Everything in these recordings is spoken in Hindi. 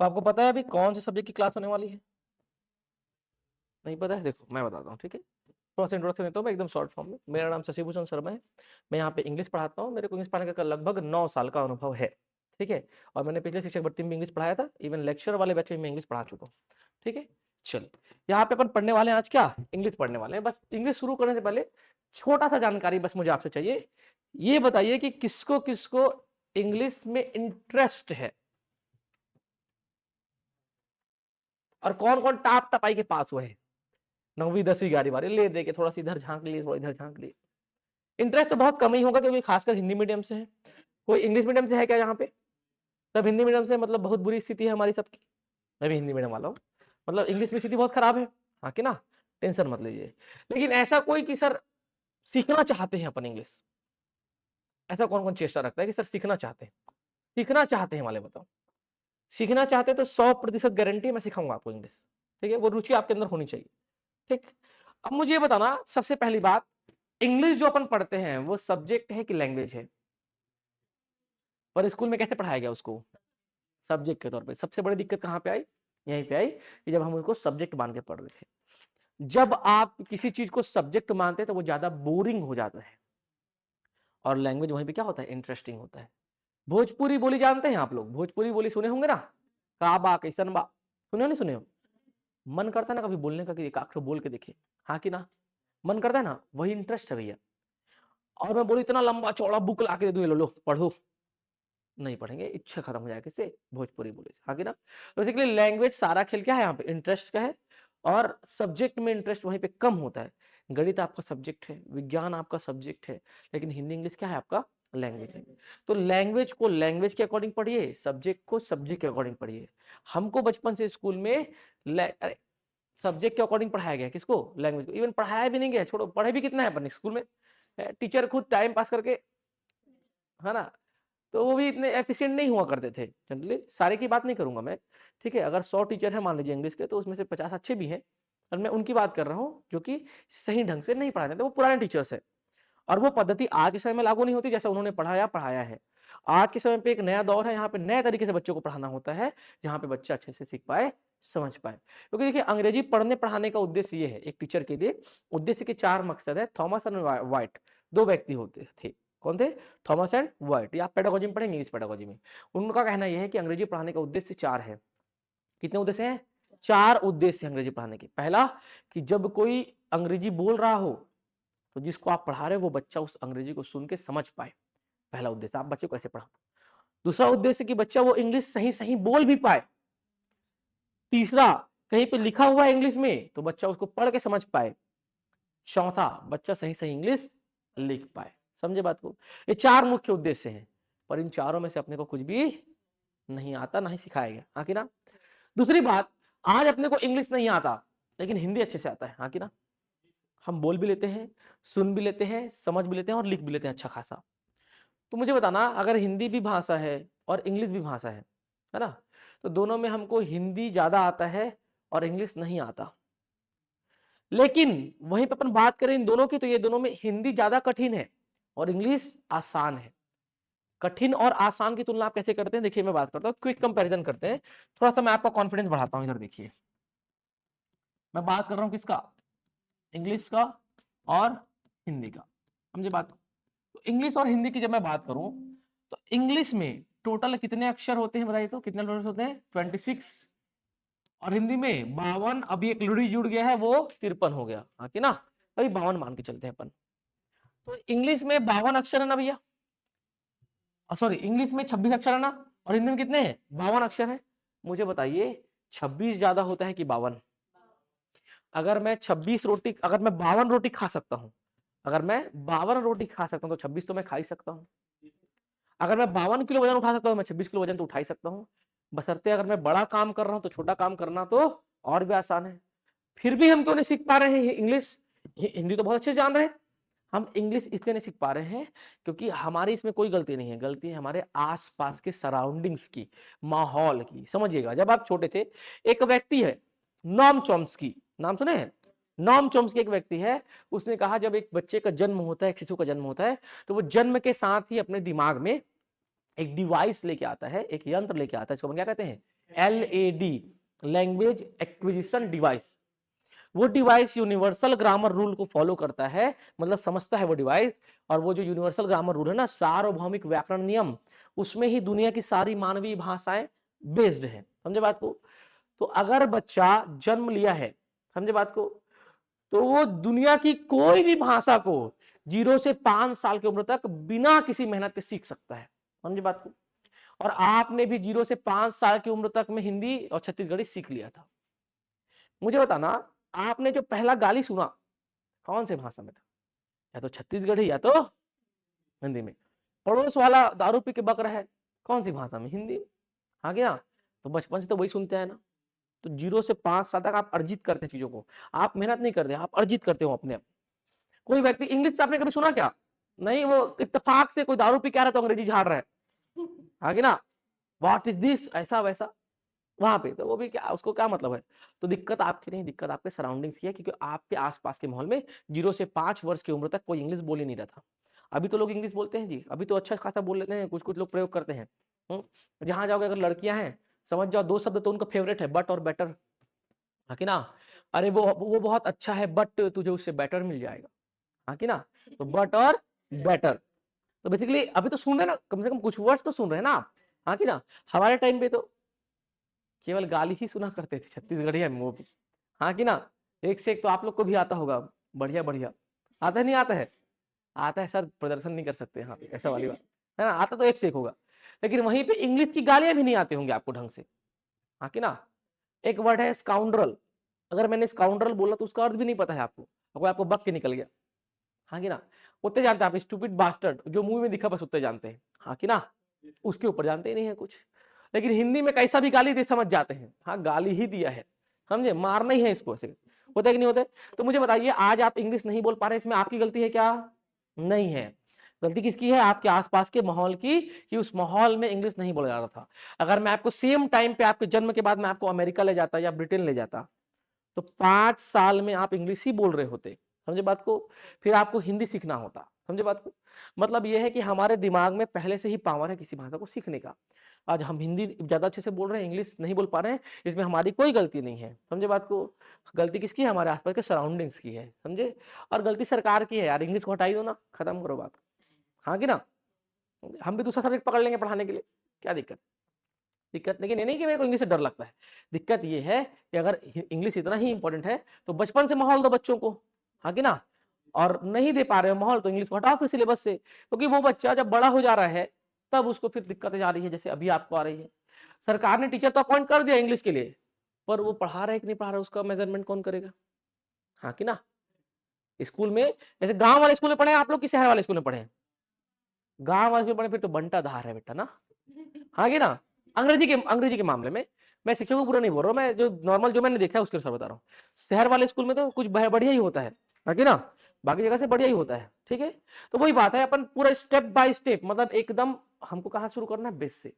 तो आपको पता है अभी कौन से सब्जेक्ट की क्लास होने वाली है? नहीं पता है? देखो मैं बताता हूँ, ठीक है? थोड़ा सा इंट्रोडक्शन देता हूँ मैं एकदम शॉर्ट फॉर्म में। मेरा नाम शशिभूषण शर्मा है। मैं यहाँ पे इंग्लिश पढ़ाता हूँ। मेरे को इंग्लिश पढ़ाने का लगभग 9 साल का अनुभव है, ठीक है? और मैंने पिछले शिक्षक भर्ती में भी इंग्लिश पढ़ाया था, इवन लेक्चर वाले बैच में मैं इंग्लिश पढ़ा चुका हूँ, ठीक है? चलिए, यहाँ पे अपन पढ़ने वाले हैं आज क्या? इंग्लिश पढ़ने वाले हैं। बस इंग्लिश शुरू करने से पहले छोटा-सा जानकारी बस मुझे आपसे चाहिए। ये बताइए कि किसको-किसको इंग्लिश में इंटरेस्ट है? और कौन-कौन टाप-टपाई के पास हुए हैं? 9वीं 10वीं 11वीं बार ले दे के थोड़ा सा इधर झाँक लिए, थोड़ा इधर झाँक लिए। इंटरेस्ट तो बहुत कम ही होगा क्योंकि खासकर हिंदी मीडियम से है। कोई इंग्लिश मीडियम से है क्या यहाँ पे? सब हिंदी मीडियम से मतलब बहुत बुरी स्थिति है हमारी सबकी। मैं भी हिंदी मीडियम वाला हूँ। मतलब इंग्लिश में स्थिति बहुत खराब है। हाँ कि ना? टेंशन मत लीजिए। लेकिन ऐसा कोई कि सर सीखना चाहते हैं अपन इंग्लिश। ऐसा कौन-कौन चेष्टा रखता है कि सर सीखना चाहते हैं? सीखना चाहते हैं वाले बताओ। सीखना चाहते हैं तो 100% गारंटी है मैं सिखाऊँगा आपको इंग्लिश। ठीक है? वो रुचि आपके अंदर होनी चाहिए। ठीक? अब मुझे ये बताना सबसे पहली बात, इंग्लिश जो अपन पढ़ते हैं वो सब्जेक्ट है कि लैंग्वेज है? और स्कूल में कैसे पढ़ाया गया उसको? सब्जेक्ट के तौर पे। सबसे बड़ी दिक्कत कहाँ पे आई? यहीं पे आई कि जब हम उसको सब्जेक्ट मान के पढ़ रहे थे। जब आप किसी चीज़ को सब्जेक्ट मानते हैं तो वो ज़्यादा बोरिंग हो जाता है और लैंग्वेज वहीं पे क्या होता है? इंटरेस्टिंग होता है। भोजपुरी बोली जानते हैं आप लोग? भोजपुरी बोली सुने होंगे ना? का बा, कैसन बा? सुने हो नहीं सुने हो? मन करता है ना कभी बोलने का कि एक अक्षर बोल के देखें। हाँ कि ना? मन करता है ना? वही इंटरेस्ट है भैया। और मैं बोलूँ इतना लंबा चौड़ा बुक ला के दे दूँ, ये लो, लो पढ़ो। नहीं पढ़ेंगे, इच्छा खत्म हो जाएगी किससे? भोजपुरी बोले से। हाँ कि ना? तो बेसिकली लैंग्वेज सारा खेल क्या है यहाँ पे? इंटरेस्ट का है और सब्जेक्ट में इंटरेस्ट वहीं पे कम होता है। गणित आपका सब्जेक्ट है, विज्ञान आपका सब्जेक्ट है, लेकिन हिंदी इंग्लिश क्या है आपका? लैंग्वेज है। तो लैंग्वेज को लैंग्वेज के अकॉर्डिंग पढ़िए, सब्जेक्ट को सब्जेक्ट के अकॉर्डिंग पढ़िए। हमको बचपन से स्कूल में अरे सब्जेक्ट के अकॉर्डिंग पढ़ाया गया है, किसको? लैंग्वेज को। इवन पढ़ाया भी नहीं गया, छोड़ो पढ़े भी कितना है अपन स्कूल में? टीचर खुद टाइम पास करके, है ना? तो वो भी इतने एफिशिएंट नहीं हुआ करते थे जनरली, सारे की बात नहीं करूँगा मैं, ठीक है? अगर 100 टीचर हैं मान लीजिए इंग्लिश के तो उसमें से 50 अच्छे भी हैं और मैं उनकी बात कर रहा हूँ जो कि सही ढंग से नहीं पढ़ाते थे, वो पुराने टीचर्स हैं और वो पद्धति आज के समय में लागू नहीं होती जैसा उन्होंने पढ़ाया है। आज के समय पे एक नया दौर है, यहाँ पे नए तरीके से बच्चों को पढ़ाना होता है, जहाँ पे बच्चा अच्छे से सीख पाए, समझ पाए। क्योंकि देखिए अंग्रेजी पढ़ने-पढ़ाने का उद्देश्य ये है, एक टीचर के लिए उद्देश्य के 4 मकसद है। थॉमस एंड व्हाइट 2 व्यक्ति होते थे। कौन थे? Thomas and white. ये आप पेडागोजी में पढ़ेंगे, इंग्लिश पेडागोजी में। उनका कहना ये है कि अंग्रेजी पढ़ाने का उद्देश्य 4 है। कितने उद्देश्य हैं? 4 उद्देश्य हैं अंग्रेजी पढ़ाने के। पहला कि जब कोई अंग्रेजी बोल रहा हो, तो जिसको आप पढ़ा रहे हो वो बच्चा उस अंग्रेजी को सुन के समझ पाए। पहला उद्देश्य, आप बच्चे को कैसे पढ़ाओ। दूसरा उद्देश्य कि बच्चा वो इंग्लिश सही-सही बोल भी पाए। तीसरा, कहीं पे लिखा हुआ है इंग्लिश में तो बच्चा उसको पढ़ के समझ पाए। चौथा, बच्चा सही-सही इंग्लिश लिख पाए। समझे बात को? ये 4 मुख्य उद्देश्य हैं, पर इन चारों में से अपने को कुछ भी नहीं आता, ना ही सिखाया गया। हाँ कि ना? दूसरी बात, आज अपने को इंग्लिश नहीं आता, लेकिन हिंदी अच्छे से आता है। हाँ कि ना? हम बोल भी लेते हैं, सुन भी लेते हैं, समझ भी लेते हैं और लिख भी लेते हैं अच्छा खासा। तो मुझे बताना अगर हिंदी भी भाषा है और इंग्लिश भी भाषा है ना? तो दोनों में हमको हिंदी ज़्यादा आता है और इंग्लिश नहीं आता। लेकिन वहीं पे अपन बात करें इन दोनों की तो ये दोनों में हिंदी ज़्यादा कठिन है और इंग्लिश आसान है। कठिन और आसान की तुलना आप कैसे करते हैं? देखिए मैं बात करता हूँ, क्विक कंपैरिजन करते हैं। थोड़ा-सा मैं आपका कॉन्फिडेंस बढ़ाता हूँ, इधर देखिए। मैं बात कर रहा हूँ किसका? इंग्लिश का और हिंदी का। समझे बात? तो इंग्लिश और हिंदी की जब मैं बात करूं तो इंग्लिश में टोटल कितने अक्षर होते हैं बताइए तो कितने लेटर्स होते हैं? 26। और हिंदी में 52। अभी एक लुड़ी जुड़ गया है वो 53 हो गया। हाँ कि ना? अभी 52 मान के चलते हैं अपन। तो इंग्लिश में 52 अक्षर है ना भैया? सॉरी, इंग्लिश में 26 अक्षर है ना? और हिंदी में कितने हैं? 52 अक्षर है। मुझे बताइए 26 ज्यादा होता है कि 52? अगर मैं 26 रोटी, अगर मैं 52 रोटी खा सकता हूं, अगर मैं 52 रोटी खा सकता हूं तो 26 तो मैं खा ही सकता हूं। अगर मैं 52 किलो वजन उठा सकता हूँ, मैं 26 किलो वजन तो उठा ही सकता हूँ। बशर्ते अगर मैं बड़ा काम कर रहा हूँ तो छोटा काम करना तो और भी आसान है। फिर भी हम क्यों नहीं सीख पा रहे हैं इंग्लिश? हिंदी तो बहुत अच्छे से जान रहे हैं, हम इंग्लिश इसलिए नहीं सीख पा रहे हैं क्योंकि हमारी इसमें कोई गलती नहीं है। गलती है हमारे आसपास के सराउंडिंग्स की, माहौल की। समझिएगा, जब आप छोटे थे, एक व्यक्ति है नॉम चॉम्स्की, नाम सुने हैं? नॉम चॉम्स्की एक व्यक्ति है, उसने कहा जब एक बच्चे का जन्म होता है, एक शिशु का जन्म होता है, तो वो जन्म के साथ ही अपने दिमाग में एक डिवाइस लेके आता है, एक यंत्र लेके आता है, इसको हम क्या कहते हैं? LAD, language acquisition device. वो डिवाइस यूनिवर्सल ग्रामर रूल को फॉलो करता है, मतलब समझता है वो डिवाइस। और वो जो यूनिवर्सल ग्रामर रूल है ना, सार्वभौमिक व्याकरण नियम, उसमें ही दुनिया की सारी मानवीय भाषाएं बेस्ड है। समझे बात को? तो अगर बच्चा जन्म लिया है, समझे बात को, तो वो दुनिया की कोई भी भाषा को 0 से 5 साल की उम्र तक बिना किसी मेहनत के सीख सकता है। समझे बात को? और आपने भी 0 से 5 साल की उम्र तक में हिंदी और छत्तीसगढ़ी सीख लिया था। मुझे बताना, आपने जो पहला गाली सुना कौन से भाषा में था? या तो छत्तीसगढ़ी या तो हिंदी में। पड़ोस वाला दारू पी के बक रहा है, कौन सी भाषा में? हिंदी में। हाँ क्या? तो बचपन से तो वही सुनते हैं ना। तो 0 से 5 साल तक आप अर्जित करते हैं चीजों को, आप मेहनत नहीं करते, आप अर्जित करते हो अपने आप। कोई व्यक्ति इंग्लिश से आपने कभी सुना क्या? नहीं, वो इत्तेफाक से कोई दारू पी के आ रहा है तो अंग्रेजी झाड़ रहा है, आगे ना, व्हाट इज दिस, ऐसा वैसा, वहां पे तो वो भी क्या, उसको क्या मतलब है? तो दिक्कत आपकी नहीं, दिक्कत आपके सराउंडिंग्स की है, क्योंकि आपके आसपास के माहौल में 0 से 5 वर्ष की उम्र तक कोई इंग्लिश बोल ही नहीं रहा था। अभी तो लोग इंग्लिश बोलते हैं जी, अभी तो अच्छा खासा बोल लेते हैं, कुछ कुछ लोग प्रयोग करते हैं। जहां जाओगे, अगर लड़कियां हैं, समझ जाओ 2 शब्द तो उनका फेवरेट है, बट और बेटर, हाँ कि ना? अरे वो बहुत अच्छा है, बट तुझे उससे बेटर मिल जाएगा, हाँ कि ना? तो बट और बेटर, तो बेसिकली अभी तो सुन रहे ना, कम से कम कुछ वर्ड्स तो सुन रहे हैं ना आप, हाँ कि ना? हमारे टाइम पे तो केवल गाली ही सुना करते थे छत्तीसगढ़िया में, वो भी, हाँ कि ना? एक से एक तो आप लोग को भी आता होगा, बढ़िया बढ़िया। आता है नहीं आता है? आता है सर, प्रदर्शन नहीं कर सकते, हाँ ऐसा वाली बात है ना, आता तो एक से एक होगा। लेकिन वहीं पे इंग्लिश की गालियां भी नहीं आती होंगी आपको ढंग से, हाँ कि ना? एक वर्ड है स्काउंड्रल, अगर मैंने स्काउंड्रल बोला तो उसका अर्थ भी नहीं पता है आपको, अगर आपको बक के निकल गया, हाँ कि ना? उतने जानते हैं आप, स्टूपिड बास्टर्ड जो मुंह में दिखा बस उतने जानते हैं, हाँ कि ना? उसके ऊपर जानते ही नहीं है कुछ। लेकिन हिंदी में कैसा भी गाली दे समझ जाते हैं, हाँ गाली ही दिया है, समझे, मारना ही है इसको, ऐसे होता है कि नहीं होता है? तो मुझे बताइए, आज आप इंग्लिश नहीं बोल पा रहे, इसमें आपकी गलती है क्या? नहीं है। गलती किसकी है? आपके आसपास के माहौल की, कि उस माहौल में इंग्लिश नहीं बोला जा रहा था। अगर मैं आपको सेम टाइम पे, आपके जन्म के बाद मैं आपको अमेरिका ले जाता या ब्रिटेन ले जाता, तो 5 साल में आप इंग्लिश ही बोल रहे होते, समझे बात को? फिर आपको हिंदी सीखना होता, समझे बात को? मतलब यह है कि हमारे दिमाग में पहले से ही पावर है किसी भाषा को सीखने का। आज हम हिंदी ज्यादा अच्छे से बोल रहे हैं, इंग्लिश नहीं बोल पा रहे हैं, इसमें हमारी कोई गलती नहीं है, समझे बात को? गलती किसकी है? हमारे आसपास के सराउंडिंग्स की है, समझे? और गलती सरकार की है यार, इंग्लिश को हटाई दो ना, खत्म करो बात, हाँ कि ना? हम भी दूसरा सब्जेक्ट पकड़ लेंगे पढ़ाने के लिए, क्या दिक्कत? दिक्कत लेकिन ये नहीं कि मेरे को इंग्लिश से डर लगता है। दिक्कत ये है कि अगर इंग्लिश इतना ही इंपॉर्टेंट है तो बचपन से माहौल दो बच्चों को, हाँ कि ना? और नहीं दे पा रहे हो माहौल, तो इंग्लिश को हटाओ फिर सिलेबस से, क्योंकि वो बच्चा जब बड़ा हो जा रहा है तब उसको फिर दिक्कतें आ रही है, जैसे अभी आपको आ रही है। सरकार ने टीचर तो अपॉइंट कर दिया इंग्लिश के लिए, पर वो पढ़ा रहा है कि नहीं पढ़ा रहा है, उसका मेजरमेंट कौन करेगा, हाँ कि ना? स्कूल में, जैसे गांव वाले स्कूल में पढ़े आप लोग कि शहर वाले स्कूल में पढ़े? गांव वाले स्कूल में पढ़े, फिर तो बंटा धार है बेटा ना, हाँ कि ना? अंग्रेजी के मामले में मैं शिक्षक को पूरा नहीं बोल रहा हूँ, मैं जो नॉर्मल जो मैंने देखा है उसके अनुसार बता रहा हूँ। शहर वाले स्कूल में तो कुछ बढ़िया ही होता है कि ना? बाकी जगह से बढ़िया ही होता है, ठीक है? तो वही बात है, अपन पूरा स्टेप बाय स्टेप, मतलब एकदम हमको कहाँ शुरू करना है? बेस से,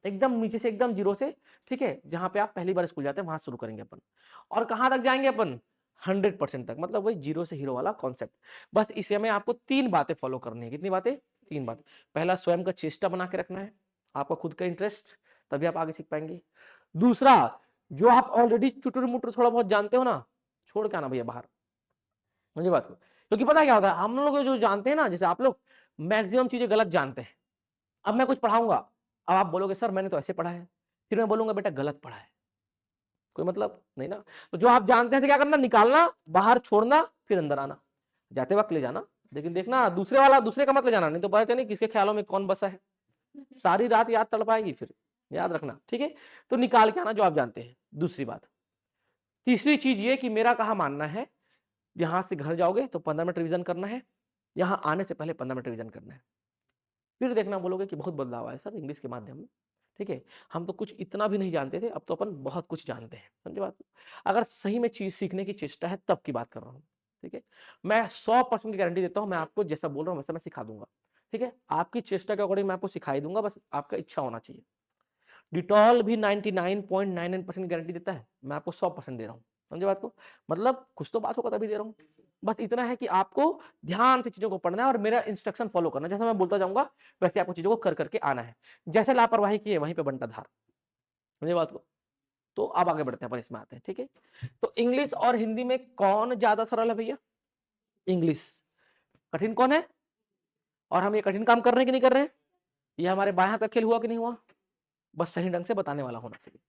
एकदम नीचे से, एकदम जीरो से, ठीक है? जहां पे आप पहली बार स्कूल जाते हैं वहां शुरू करेंगे अपन, और कहां तक जाएंगे अपन? 100% तक, मतलब वही जीरो से हीरो वाला कॉन्सेप्ट। बस इसे में आपको 3 बातें फॉलो करनी है। कितनी बातें? 3 बात। पहला, स्वयं का चेष्टा बना के रखना है, आपका खुद का इंटरेस्ट, तभी आप आगे सीख पाएंगे। दूसरा, जो आप ऑलरेडी चुटुर मुटुर थोड़ा बहुत जानते हो ना, छोड़ के आना भैया बाहर, मुझे बात को, क्योंकि पता क्या होता है, हम लोग जो जानते हैं ना, जैसे आप लोग मैक्सिमम चीजें गलत जानते हैं। अब मैं कुछ पढ़ाऊंगा, अब आप बोलोगे सर मैंने तो ऐसे पढ़ा है, फिर मैं बोलूंगा बेटा गलत पढ़ा है, कोई मतलब नहीं ना। तो जो आप जानते हैं क्या करना? निकालना, बाहर छोड़ना, फिर अंदर आना, जाते वक्त ले जाना, लेकिन देखना दूसरे का मत ले जाना, नहीं तो पता चले किसके ख्यालों में कौन बसा है, सारी रात याद तड़पाएगी फिर, याद रखना, ठीक है? तो निकाल के आना जो आप जानते हैं। दूसरी बात, तीसरी चीज ये कि मेरा कहा मानना है, यहां से घर जाओगे तो 15 मिनट रिवीजन करना है, यहां आने से पहले 15 मिनट रिवीजन करना है। फिर देखना बोलोगे कि बहुत बदलाव आया सर इंग्लिश के माध्यम में, ठीक है? हम तो कुछ इतना भी नहीं जानते थे, अब तो अपन बहुत कुछ जानते हैं, समझे बात? अगर सही में चीज सीखने की चेष्टा है तब की बात कर रहा हूँ, ठीक है? मैं 100% की गारंटी देता हूँ, मैं आपको जैसा बोल रहा हूँ वैसा मैं सिखा दूंगा, ठीक है? आपकी चेष्टा के अकॉर्डिंग मैं आपको सिखाई दूंगा, बस आपका इच्छा होना चाहिए। डिटॉल भी 99.99% गारंटी देता है, मैं आपको 100% दे रहा हूँ, समझे बात को? मतलब कुछ तो बात होगा तभी दे रहा हूँ। बस इतना है कि आपको ध्यान से चीजों को पढ़ना है और मेरा इंस्ट्रक्शन फॉलो करना है, जैसा मैं बोलता जाऊंगा वैसे आपको चीजों को कर करके आना है। जैसे लापरवाही की है वहीं पे बंटा धार। समझे बात को। तो अब आगे बढ़ते हैं, अपन इसमें आते हैं, ठीक है। तो इंग्लिश और हिंदी में कौन ज्यादा सरल है भैया? इंग्लिश। कठिन कौन है? और हम ये कठिन काम कर रहे हैं कि नहीं कर रहे हैं? ये हमारे बाएं हाथ का खेल हुआ कि नहीं हुआ? बस सही ढंग से बताने वाला होना चाहिए।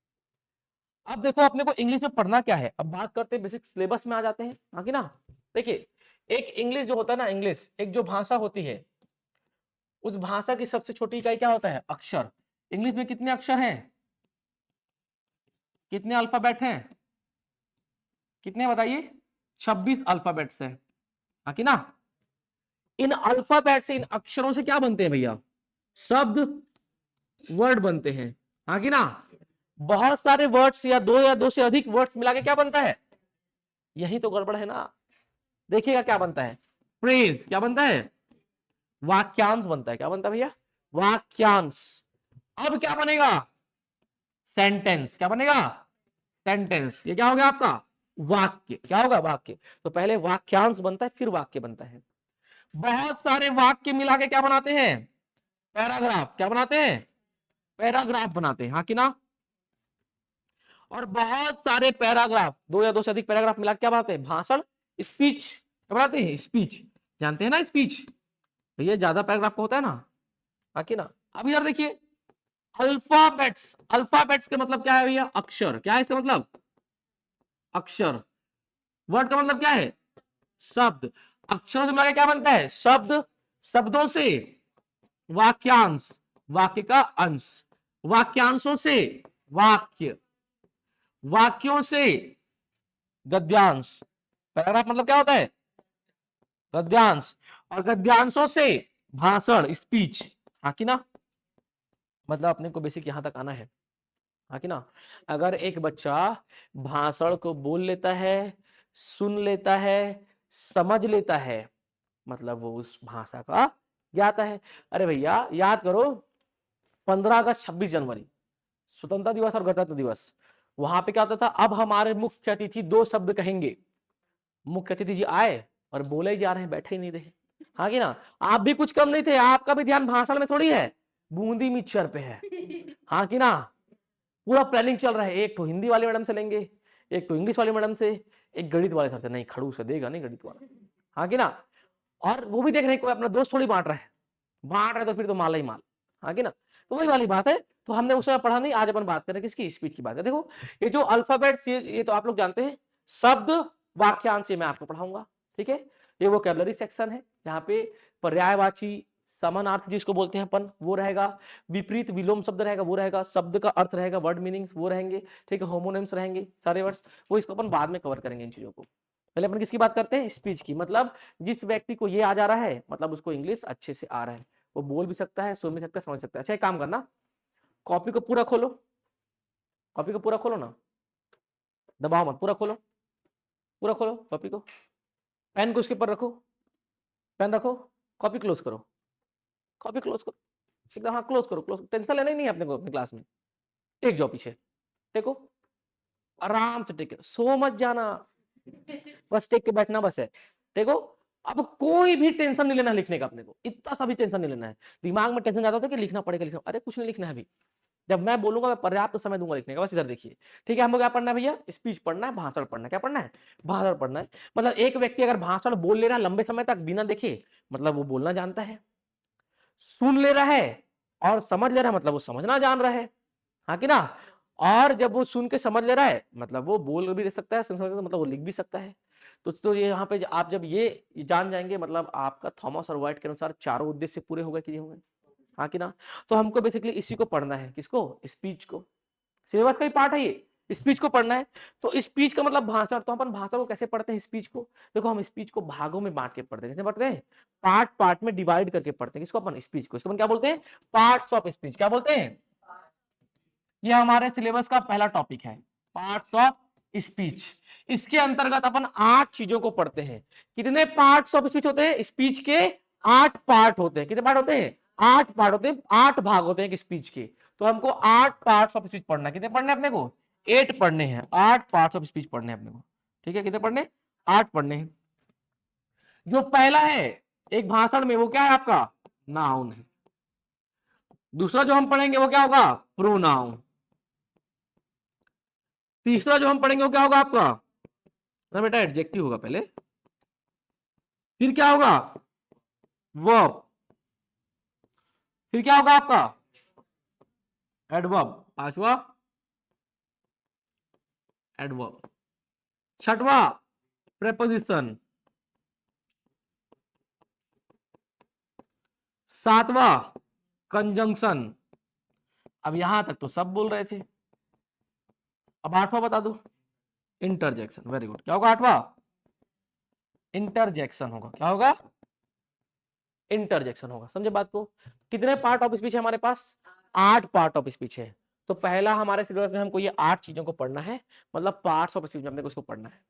अब देखो अपने को इंग्लिश में पढ़ना क्या है, अब बात करते हैं बेसिक सिलेबस में आ जाते हैं, हाँ कि ना। देखिए एक इंग्लिश जो होता है ना, इंग्लिश एक जो भाषा होती है, उस भाषा की सबसे छोटी इकाई क्या होता है? अक्षर। इंग्लिश में कितने अक्षर हैं? कितने अल्फाबेट हैं? कितने बताइए? 26 अल्फाबेट्स हैं, हाँ कि ना। इन अल्फाबेट से, इन अक्षरों से क्या बनते हैं भैया? शब्द, वर्ड बनते हैं, हाँ कि ना। बहुत सारे वर्ड्स या दो से अधिक वर्ड्स मिला के क्या बनता है? यही तो गड़बड़ है ना। देखिएगा क्या बनता है? फ्रेज। क्या बनता है? वाक्यांश बनता है। क्या बनता है भैया? वाक्यांश। अब क्या बनेगा? सेंटेंस। क्या बनेगा? सेंटेंस। ये क्या हो गया आपका? वाक्य। क्या होगा? वाक्य। तो पहले वाक्यांश बनता है, फिर वाक्य बनता है। बहुत सारे वाक्य मिला के क्या बनाते हैं? पैराग्राफ। क्या बनाते हैं? पैराग्राफ बनाते हैं, हाँ कि ना। और बहुत सारे पैराग्राफ, दो या दो से अधिक पैराग्राफ मिला के क्या बनाते हैं? भाषण, स्पीच। क्या बनाते हैं? स्पीच। जानते हैं ना स्पीच? भैया ज्यादा पैराग्राफ का होता है ना, हाँ कि ना। अब यार देखिए अल्फाबेट्स। अल्फाबेट्स के मतलब क्या है भैया? अक्षर। क्या है इसका मतलब? अक्षर। वर्ड का मतलब क्या है? शब्द। अक्षरों से मिलाकर क्या बनता है? शब्द। शब्दों से वाक्यांश, वाक्य का अंश। वाक्यांशों से वाक्य, वाक्यों से गद्यांश। पैराग्राफ मतलब क्या होता है? गद्यांश। और गद्यांशों से भाषण, स्पीच, हाँ कि ना। मतलब अपने को बेसिक यहां तक आना है, हाँ कि ना। अगर एक बच्चा भाषण को बोल लेता है, सुन लेता है, समझ लेता है, मतलब वो उस भाषा का ज्ञाता है। अरे भैया याद करो 15 अगस्त 26 जनवरी स्वतंत्रता दिवस और गणतंत्र दिवस, वहां पे क्या होता था? अब हमारे मुख्य अतिथि दो शब्द कहेंगे। मुख्य अतिथि जी आए और बोले ही जा रहे हैं, बैठे ही नहीं रहे, हाँ कि ना। आप भी कुछ कम नहीं थे, आपका भी ध्यान भाषण में थोड़ी है, बूंदी मिक्सचर पे है, हाँ कि ना। पूरा प्लानिंग चल रहा है, एक तो हिंदी वाले मैडम से लेंगे, एक तो इंग्लिश वाले मैडम से, एक गणित वाले सर से। नहीं खड़ूस से देगा नहीं गणित वाला, हाँ कि ना। और वो भी देख रहे हैं कोई अपना दोस्त थोड़ी बांट रहा है, बांट रहे तो फिर तो माला ही माल, हाँ कि ना। तो वही वाली बात है। तो हमने उस समय पढ़ा नहीं, आज अपन बात करें किसकी? स्पीच की बात है। देखो ये जो अल्फाबेट्स, ये तो आप लोग जानते हैं। शब्द, वाक्यांश मैं आपको पढ़ाऊंगा, ठीक है। ये वोकैबुलरी सेक्शन है जहाँ पे पर्यायवाची, समानार्थी जिसको बोलते हैं अपन, वो रहेगा। विपरीत विलोम शब्द रहेगा, वो रहेगा। शब्द का अर्थ रहेगा, वर्ड मीनिंग्स वो रहेंगे, ठीक है। होमोनिम्स रहेंगे, सारे वर्ड्स। वो इसको अपन बाद में कवर करेंगे इन चीजों को। पहले अपन किसकी बात करते हैं? स्पीच की। मतलब जिस व्यक्ति को ये आ जा रहा है, मतलब उसको इंग्लिश अच्छे से आ रहा है, वो बोल भी सकता है, सुन भी सकता है, समझ सकता है। अच्छा एक काम करना, कॉपी को पूरा खोलो, कॉपी को पूरा खोलो ना, दबाओ मत, पूरा खोलो, पूरा खोलो कॉपी को। पेन को उसके ऊपर रखो, पेन रखो, कॉपी क्लोज करो, कॉपी क्लोज करो एकदम, हाँ क्लोज करो, क्लोज। टेंशन लेना ही नहीं है अपने को अपनी क्लास में। टेक जाओ पीछे, टेको, आराम से टेक, सो मत जाना, बस टेक के बैठना बस है। देखो अब कोई भी टेंशन नहीं लेना लिखने का, अपने को इतना सा भी टेंशन नहीं लेना है। दिमाग में टेंशन जाता था कि लिखना पड़ेगा, लिखना, अरे कुछ नहीं लिखना है अभी। जब मैं बोलूंगा मैं पर्याप्त समय दूंगा लिखने का, बस इधर देखिए, ठीक है। हमको क्या पढ़ना है भैया? स्पीच पढ़ना है, भाषण पढ़ना है। क्या पढ़ना है? भाषण पढ़ना है। मतलब एक व्यक्ति अगर भाषण बोल ले रहा है लंबे समय तक बिना देखे, मतलब वो बोलना जानता है। सुन ले रहा है और समझ ले रहा है, मतलब वो समझना जान रहा है, हाँ कि ना। और जब वो सुन के समझ ले रहा है, मतलब वो बोल भी सकता है, सुन समझ मतलब वो लिख भी सकता है। तो ये यहाँ पे आप जब ये जान जाएंगे, मतलब आपका थॉमस और वाइट के अनुसार चारों उद्देश्य पूरे हो गए कि नहीं होंगे, हाँ कि ना। तो हमको बेसिकली इसी को पढ़ना है, किसको? स्पीच को। सिलेबस का ही पार्ट है ये, स्पीच को पढ़ना है। तो स्पीच का मतलब भाषण। तो अपन भाषण को कैसे पढ़ते हैं? स्पीच को देखो, हम स्पीच को भागों में बांट के पढ़ते हैं। कैसे पढ़ते हैं? पार्ट पार्ट में डिवाइड करके पढ़ते हैं। किसको? अपन स्पीच को। इसको अपन क्या बोलते हैं? Parts of speech. क्या बोलते हैं? ये हमारे सिलेबस का पहला टॉपिक है, पार्ट्स ऑफ स्पीच। इसके अंतर्गत अपन 8 चीजों को पढ़ते हैं। कितने पार्ट्स ऑफ स्पीच होते हैं? स्पीच के 8 पार्ट होते हैं। कितने पार्ट होते हैं? 8 पार्ट होते हैं, 8 भाग होते हैं स्पीच के। तो हमको 8 पार्ट्स ऑफ स्पीच पढ़ना है। कितने पढ़ने अपने को? 8 पढ़ने हैं, 8 पार्ट्स ऑफ स्पीच पढ़ने हैं अपने को, ठीक है। कितने पढ़ने? 8 पढ़ने हैं। जो पहला है एक भाषण में, वो क्या है आपका? नाउन है। दूसरा जो हम पढ़ेंगे वो क्या होगा? प्रोनाउन। तीसरा जो हम पढ़ेंगे वो क्या होगा आपका ना बेटा, एडजेक्टिव होगा पहले, फिर क्या होगा वर्ब, फिर क्या होगा आपका एडवर्ब, पांचवा एडवर्ब, छठवा प्रेपोजिशन, सातवां कंजंक्शन। अब यहां तक तो सब बोल रहे थे, अब आठवां बता दो, इंटरजेक्शन। वेरी गुड, क्या होगा आठवां इंटरजेक्शन होगा, क्या होगा इंटरजेक्शन होगा। समझे बात को? कितने पार्ट ऑफ स्पीच है हमारे पास? 8 पार्ट ऑफ स्पीच है। तो पहला हमारे सिलेबस में हमको ये 8 चीजों को पढ़ना है, मतलब पार्ट्स ऑफ स्पीच में हमने उसको पढ़ना है।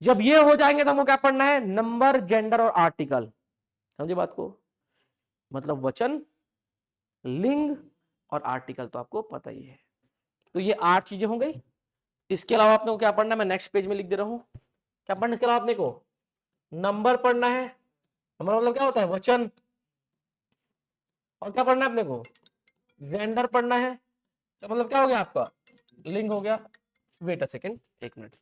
जब ये हो जाएंगे तो हमको क्या पढ़ना है? नंबर, जेंडर और आर्टिकल। समझे बात को? मतलब वचन, लिंग और आर्टिकल तो आपको पता ही है। तो ये 8 चीजें हो गई। इसके अलावा आपने को क्या पढ़ना है? मैं नेक्स्ट पेज में लिख दे रहा हूं। क्या पढ़ना है इसके अलावा? आपने को नंबर पढ़ना है, नंबर मतलब क्या होता है? वचन। और क्या पढ़ना है अपने को? जेंडर पढ़ना है, तो मतलब क्या हो गया आपका? लिंग हो गया। वेट अ सेकेंड, एक मिनट,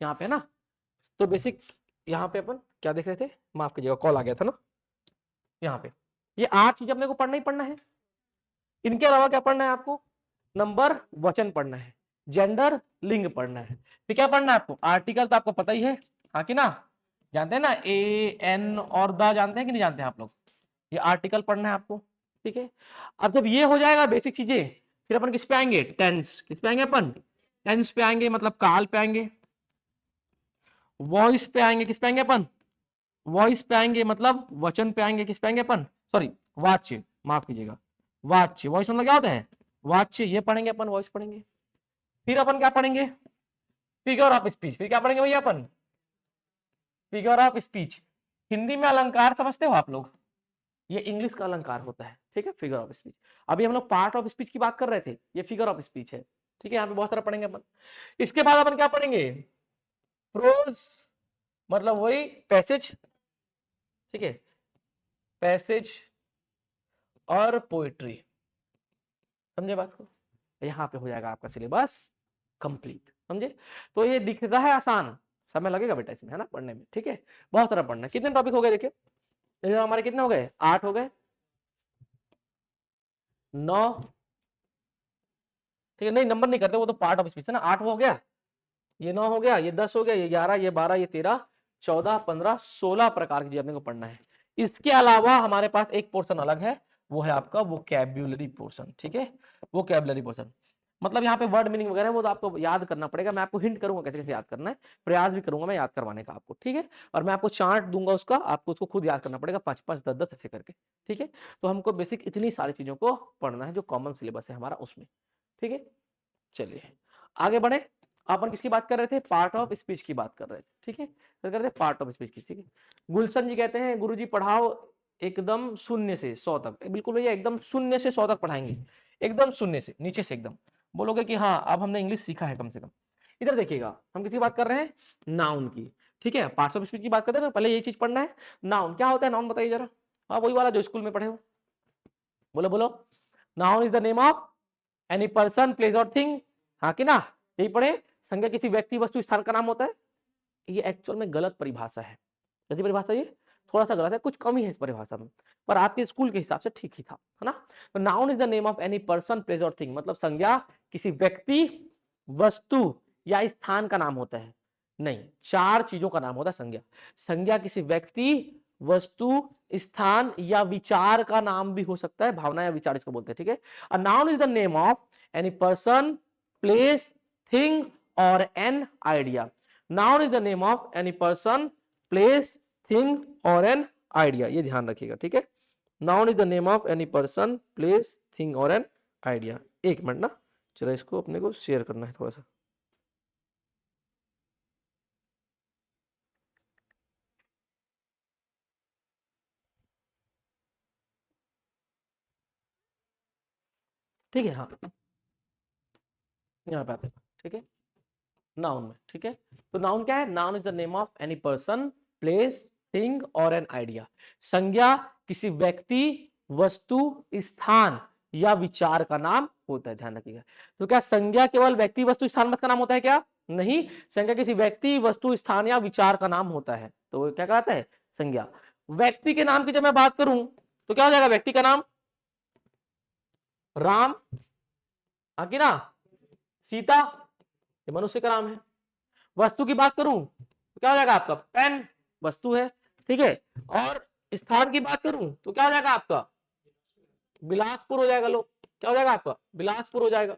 यहाँ पे ना, तो बेसिक यहाँ पे अपन क्या देख रहे थे? माफ कीजिएगा, कॉल आ गया था ना। यहाँ पे ये 8 चीजें अपने को पढ़ना ही पढ़ना है। इनके अलावा क्या पढ़ना है आपको? नंबर, वचन पढ़ना है, जेंडर, लिंग पढ़ना है, फिर क्या पढ़ना है आपको? आर्टिकल तो आपको पता ही है, हाँ कि ना? जानते हैं ना, ए एन और द, जानते हैं कि नहीं जानते हैं आप लोग? ये आर्टिकल पढ़ना है आपको, ठीक है। अब जब ये हो जाएगा बेसिक चीजें, फिर अपन किस पे आएंगे? टेंस। किस पे आएंगे अपन? टेंस पे आएंगे, मतलब काल पे आएंगे। वॉइस पे आएंगे, किस पे आएंगे अपन? वॉइस पे आएंगे, मतलब वचन पे आएंगे। किस पे आएंगे अपन? सॉरी, वाच्य, माफ कीजिएगा, वाच्य। वॉइस मतलब क्या होता है? वाच्य, ये पढ़ेंगे अपन, वॉइस पढ़ेंगे। फिर अपन क्या पढ़ेंगे? Figure of speech. फिर क्या पढ़ेंगे भैया अपन? Figure of speech. हिंदी में अलंकार समझते हो आप लोग? ये इंग्लिश का अलंकार होता है, ठीक है, फिगर ऑफ स्पीच। अभी हम लोग पार्ट ऑफ स्पीच की बात कर रहे थे, ये फिगर ऑफ स्पीच है, ठीक है। यहाँ पे बहुत सारा पढ़ेंगे अपन। इसके बाद अपन क्या पढ़ेंगे? प्रोज, मतलब वही पैसेज, ठीक है, पैसेज और पोएट्री। समझे बात को? यहाँ पे हो जाएगा आपका सिलेबस कंप्लीट। समझे? तो ये दिख रहा है आसान, समय लगेगा बेटा इसमें, है ना, पढ़ने में, ठीक है। बहुत सारा पढ़ना है। कितने टॉपिक हो गए देखिए? हमारे कितने हो गए? 8 हो गए, 9, ठीक है। नहीं, नंबर नहीं करते, वो तो पार्ट ऑफ स्पीच है ना। 8 हो गया, ये 9 हो गया, ये 10 हो गया, ये 11, ये 12, ये 13, 14, 15, 16 प्रकार की चीजें अपने को पढ़ना है। इसके अलावा हमारे पास एक पोर्शन अलग है, वो है आपका वोकैब्युलरी पोर्शन, ठीक है। वोकैब्युलरी पोर्शन मतलब यहाँ पे वर्ड मीनिंग वगैरह वो तो आपको याद करना पड़ेगा। मैं आपको हिंट करूंगा कैसे कैसे याद करना है, प्रयास भी करूंगा मैं याद करवाने का आपको, ठीक है। और मैं आपको चार्ट दूंगा उसका, आपको उसको खुद याद करना पड़ेगा, 5-5, 10-10 ऐसे करके, ठीक है। तो हमको बेसिक इतनी सारी चीजों को पढ़ना है जो कॉमन सिलेबस है हमारा उसमें, ठीक है। चलिए आगे बढ़े। अपन किसकी बात कर रहे थे? पार्ट ऑफ स्पीच की बात कर रहे थे, ठीक है। कर रहे थे पार्ट ऑफ स्पीच की, ठीक है। गुलशन जी कहते हैं गुरुजी पढ़ाओ एकदम 0 से 100 तक। बिल्कुल भैया, एकदम 0 से 100 तक पढ़ाएंगे, एकदम 0 से नीचे से एकदम। बोलोगे कि हाँ अब हमने इंग्लिश सीखा है कम से कम। इधर देखिएगा, हम किसकी बात कर रहे हैं? नाउन की, ठीक है। पार्ट्स ऑफ स्पीच की बात करते हैं, पहले यही चीज पढ़ना है। नाउन क्या होता है? नाउन बताइए जरा। हाँ वही वाला जो स्कूल में पढ़े हो, बोलो बोलो। Noun is the name of any person, place और थिंग, हाँ कि ना? यही पढ़े। संज्ञा किसी व्यक्ति, वस्तु, स्थान का नाम होता है। ये एक्चुअल में गलत परिभाषा है। कैसी परिभाषा? ये थोड़ा सा गलत है, कुछ कमी है इस परिभाषा में, पर आपके स्कूल के हिसाब से ठीक ही था, है ना। तो noun is the name of any person, place और थिंग, मतलब संज्ञा किसी व्यक्ति, वस्तु या स्थान का नाम होता है। नहीं, 4 चीजों का नाम होता है संज्ञा। संज्ञा किसी व्यक्ति, वस्तु, स्थान या विचार का नाम भी हो सकता है, भावना या विचार इसको बोलते हैं, ठीक है। A noun is the name of any person, place, thing और an idea. Noun is the name of any person, place, thing और एन आइडिया, ये ध्यान रखिएगा, ठीक है। Noun is the name of any person, place, thing और एन आइडिया। एक मिनट ना, चलो इसको अपने को शेयर करना है थोड़ा सा। ठीक है, हाँ यहाँ पे आते हैं, ठीक है। नाउन में, ठीक है। तो नाउन क्या है? Noun is the name of any person, place, thing और एन आइडिया। संज्ञा किसी व्यक्ति, वस्तु, स्थान या विचार का नाम होता है, ध्यान रखिएगा। तो क्या संज्ञा केवल व्यक्ति वस्तु स्थान का नाम होता है क्या? नहीं, संज्ञा किसी व्यक्ति वस्तु स्थान या विचार का नाम होता है। तो क्या कहता है? संज्ञा। व्यक्ति के नाम की जब मैं बात करूं तो क्या हो जाएगा? व्यक्ति का नाम राम, आगे ना सीता, ये मनुष्य का नाम है। वस्तु की बात करूं तो क्या हो जाएगा आपका? पेन वस्तु है, ठीक है। और स्थान की बात करूं तो क्या हो जाएगा आपका? बिलासपुर हो जाएगा। लो, क्या हो जाएगा आपका? बिलासपुर हो जाएगा।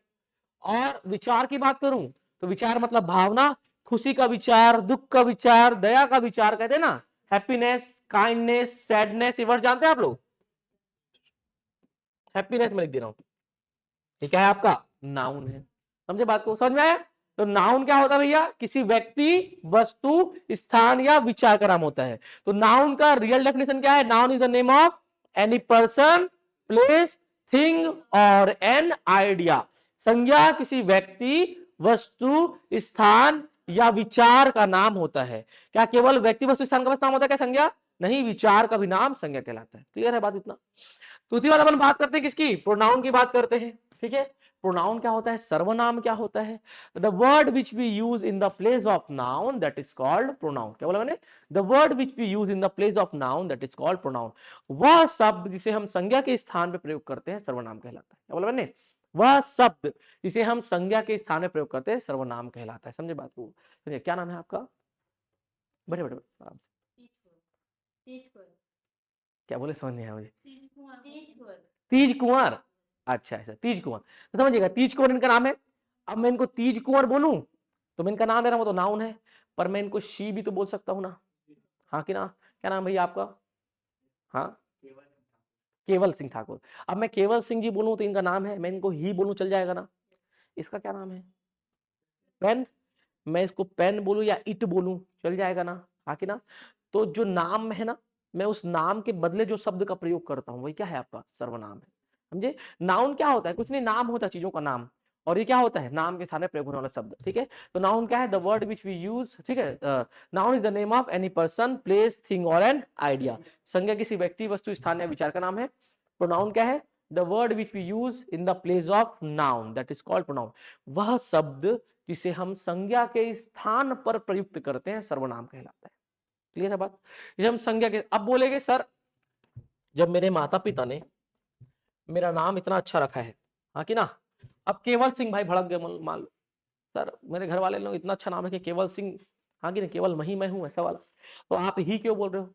और विचार की बात करूं तो विचार मतलब भावना, खुशी का विचार, दुख का विचार, दया का विचार, कहते हैं ना, हैप्पीनेस, काइंडनेस, सैडनेस, ये वर्ड जानते हैं आप लोग? हैप्पीनेस में लिख दे रहा हूं, ये क्या है आपका? नाउन है। समझे बात को? समझ में आया? तो नाउन क्या होता है भैया? किसी व्यक्ति, वस्तु, स्थान या विचार का नाम होता है। तो नाउन का रियल डेफिनेशन क्या है? Noun is the name of any person, place, thing और एन आइडिया। संज्ञा किसी व्यक्ति, वस्तु, स्थान या विचार का नाम होता है। क्या केवल व्यक्ति, वस्तु, स्थान का बस नाम होता है क्या संज्ञा? नहीं, विचार का भी नाम संज्ञा कहलाता है। क्लियर है बात इतना? तो उसके बाद अपन बात करते हैं किसकी? प्रोनाउन की बात करते हैं, ठीक है। प्रोनाउन क्या होता है? सर्वनाम क्या होता है? The word which we use in the place of noun that is called pronoun. क्या बोला मैंने? The word which we use in the place of noun that is called pronoun. वह शब्द जिसे हम संज्ञा के स्थान पर प्रयोग करते हैं सर्वनाम कहलाता है। क्या बोला मैंने? वह शब्द जिसे हम संज्ञा के स्थान में प्रयोग करते हैं सर्वनाम कहलाता है। समझे बात को? समझे? क्या नाम है आपका? बड़े बड़े आराम से। क्या बोले? समझ नहीं आया मुझे। तीज कुंवर। अच्छा, ऐसा तीज कुंवर। तो समझिएगा, तीज कुंवर इनका नाम है। अब मैं इनको तीज कुंवर बोलूं तो मैं इनका नाम दे रहा हूं, वो तो नाउन है, पर मैं इनको शी भी तो बोल सकता हूं ना, हाँ कि ना? क्या नाम भैया आपका? हाँ, केवल सिंह ठाकुर। अब मैं केवल सिंह जी बोलूं तो इनका नाम है, मैं इनको ही बोलूं चल जाएगा ना? इसका क्या नाम है? पेन। मैं इसको पेन बोलूं या इट बोलूं चल जाएगा ना, हाँ कि ना? तो जो नाम है ना, मैं उस नाम के बदले जो शब्द का प्रयोग करता हूं वही क्या है आपका? सर्वनाम है। समझे? नाउन क्या होता है? कुछ नहीं, नाम होता है चीजों का नाम, और ये क्या होता है? नाम के सामने प्रयोग होने वाला शब्द, ठीक है। तो नाउन क्या है? The word which we use, ठीक है। Noun is the name of any person, place, thing और एन आइडिया। संज्ञा किसी व्यक्ति, वस्तु, स्थान या विचार का नाम है। प्रोनाउन क्या है? The word which we use in the place of noun that is called pronoun. वह शब्द जिसे हम संज्ञा के स्थान पर प्रयुक्त करते हैं सर्वनाम कहलाता है। क्लियर है बात? जब हम संज्ञा के, अब बोलेगे सर जब मेरे माता पिता ने मेरा नाम इतना अच्छा रखा है, हाँ कि ना? अब केवल सिंह भाई भड़क गए, मान लो सर मेरे घर वाले लोग इतना अच्छा नाम रखे केवल सिंह, हाँ कि ना? केवल मैं हूं ऐसा वाला, तो आप ही क्यों बोल रहे हो?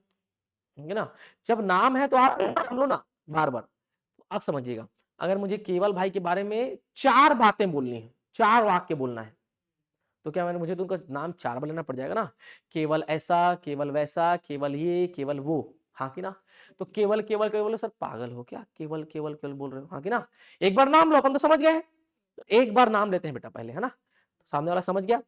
है ना? जब नाम है तो आप लो ना बार बार। आप समझिएगा, अगर मुझे केवल भाई के बारे में 4 बातें बोलनी है, 4 वाक्य बोलना है, तो क्या मैंने मुझे तो उनका नाम 4 बार लेना पड़ जाएगा ना? केवल ऐसा, केवल वैसा, केवल ये, केवल वो, हाँ कि ना? तो केवल केवल केवल सर पागल हो क्या? केवल केवल केवल बोल रहे हो, हाँ कि ना? एक बार नाम लो, अपन तो समझ गए। तो एक बार नाम लेते हैं बेटा पहले, है ना? तो सामने वाला समझ गया,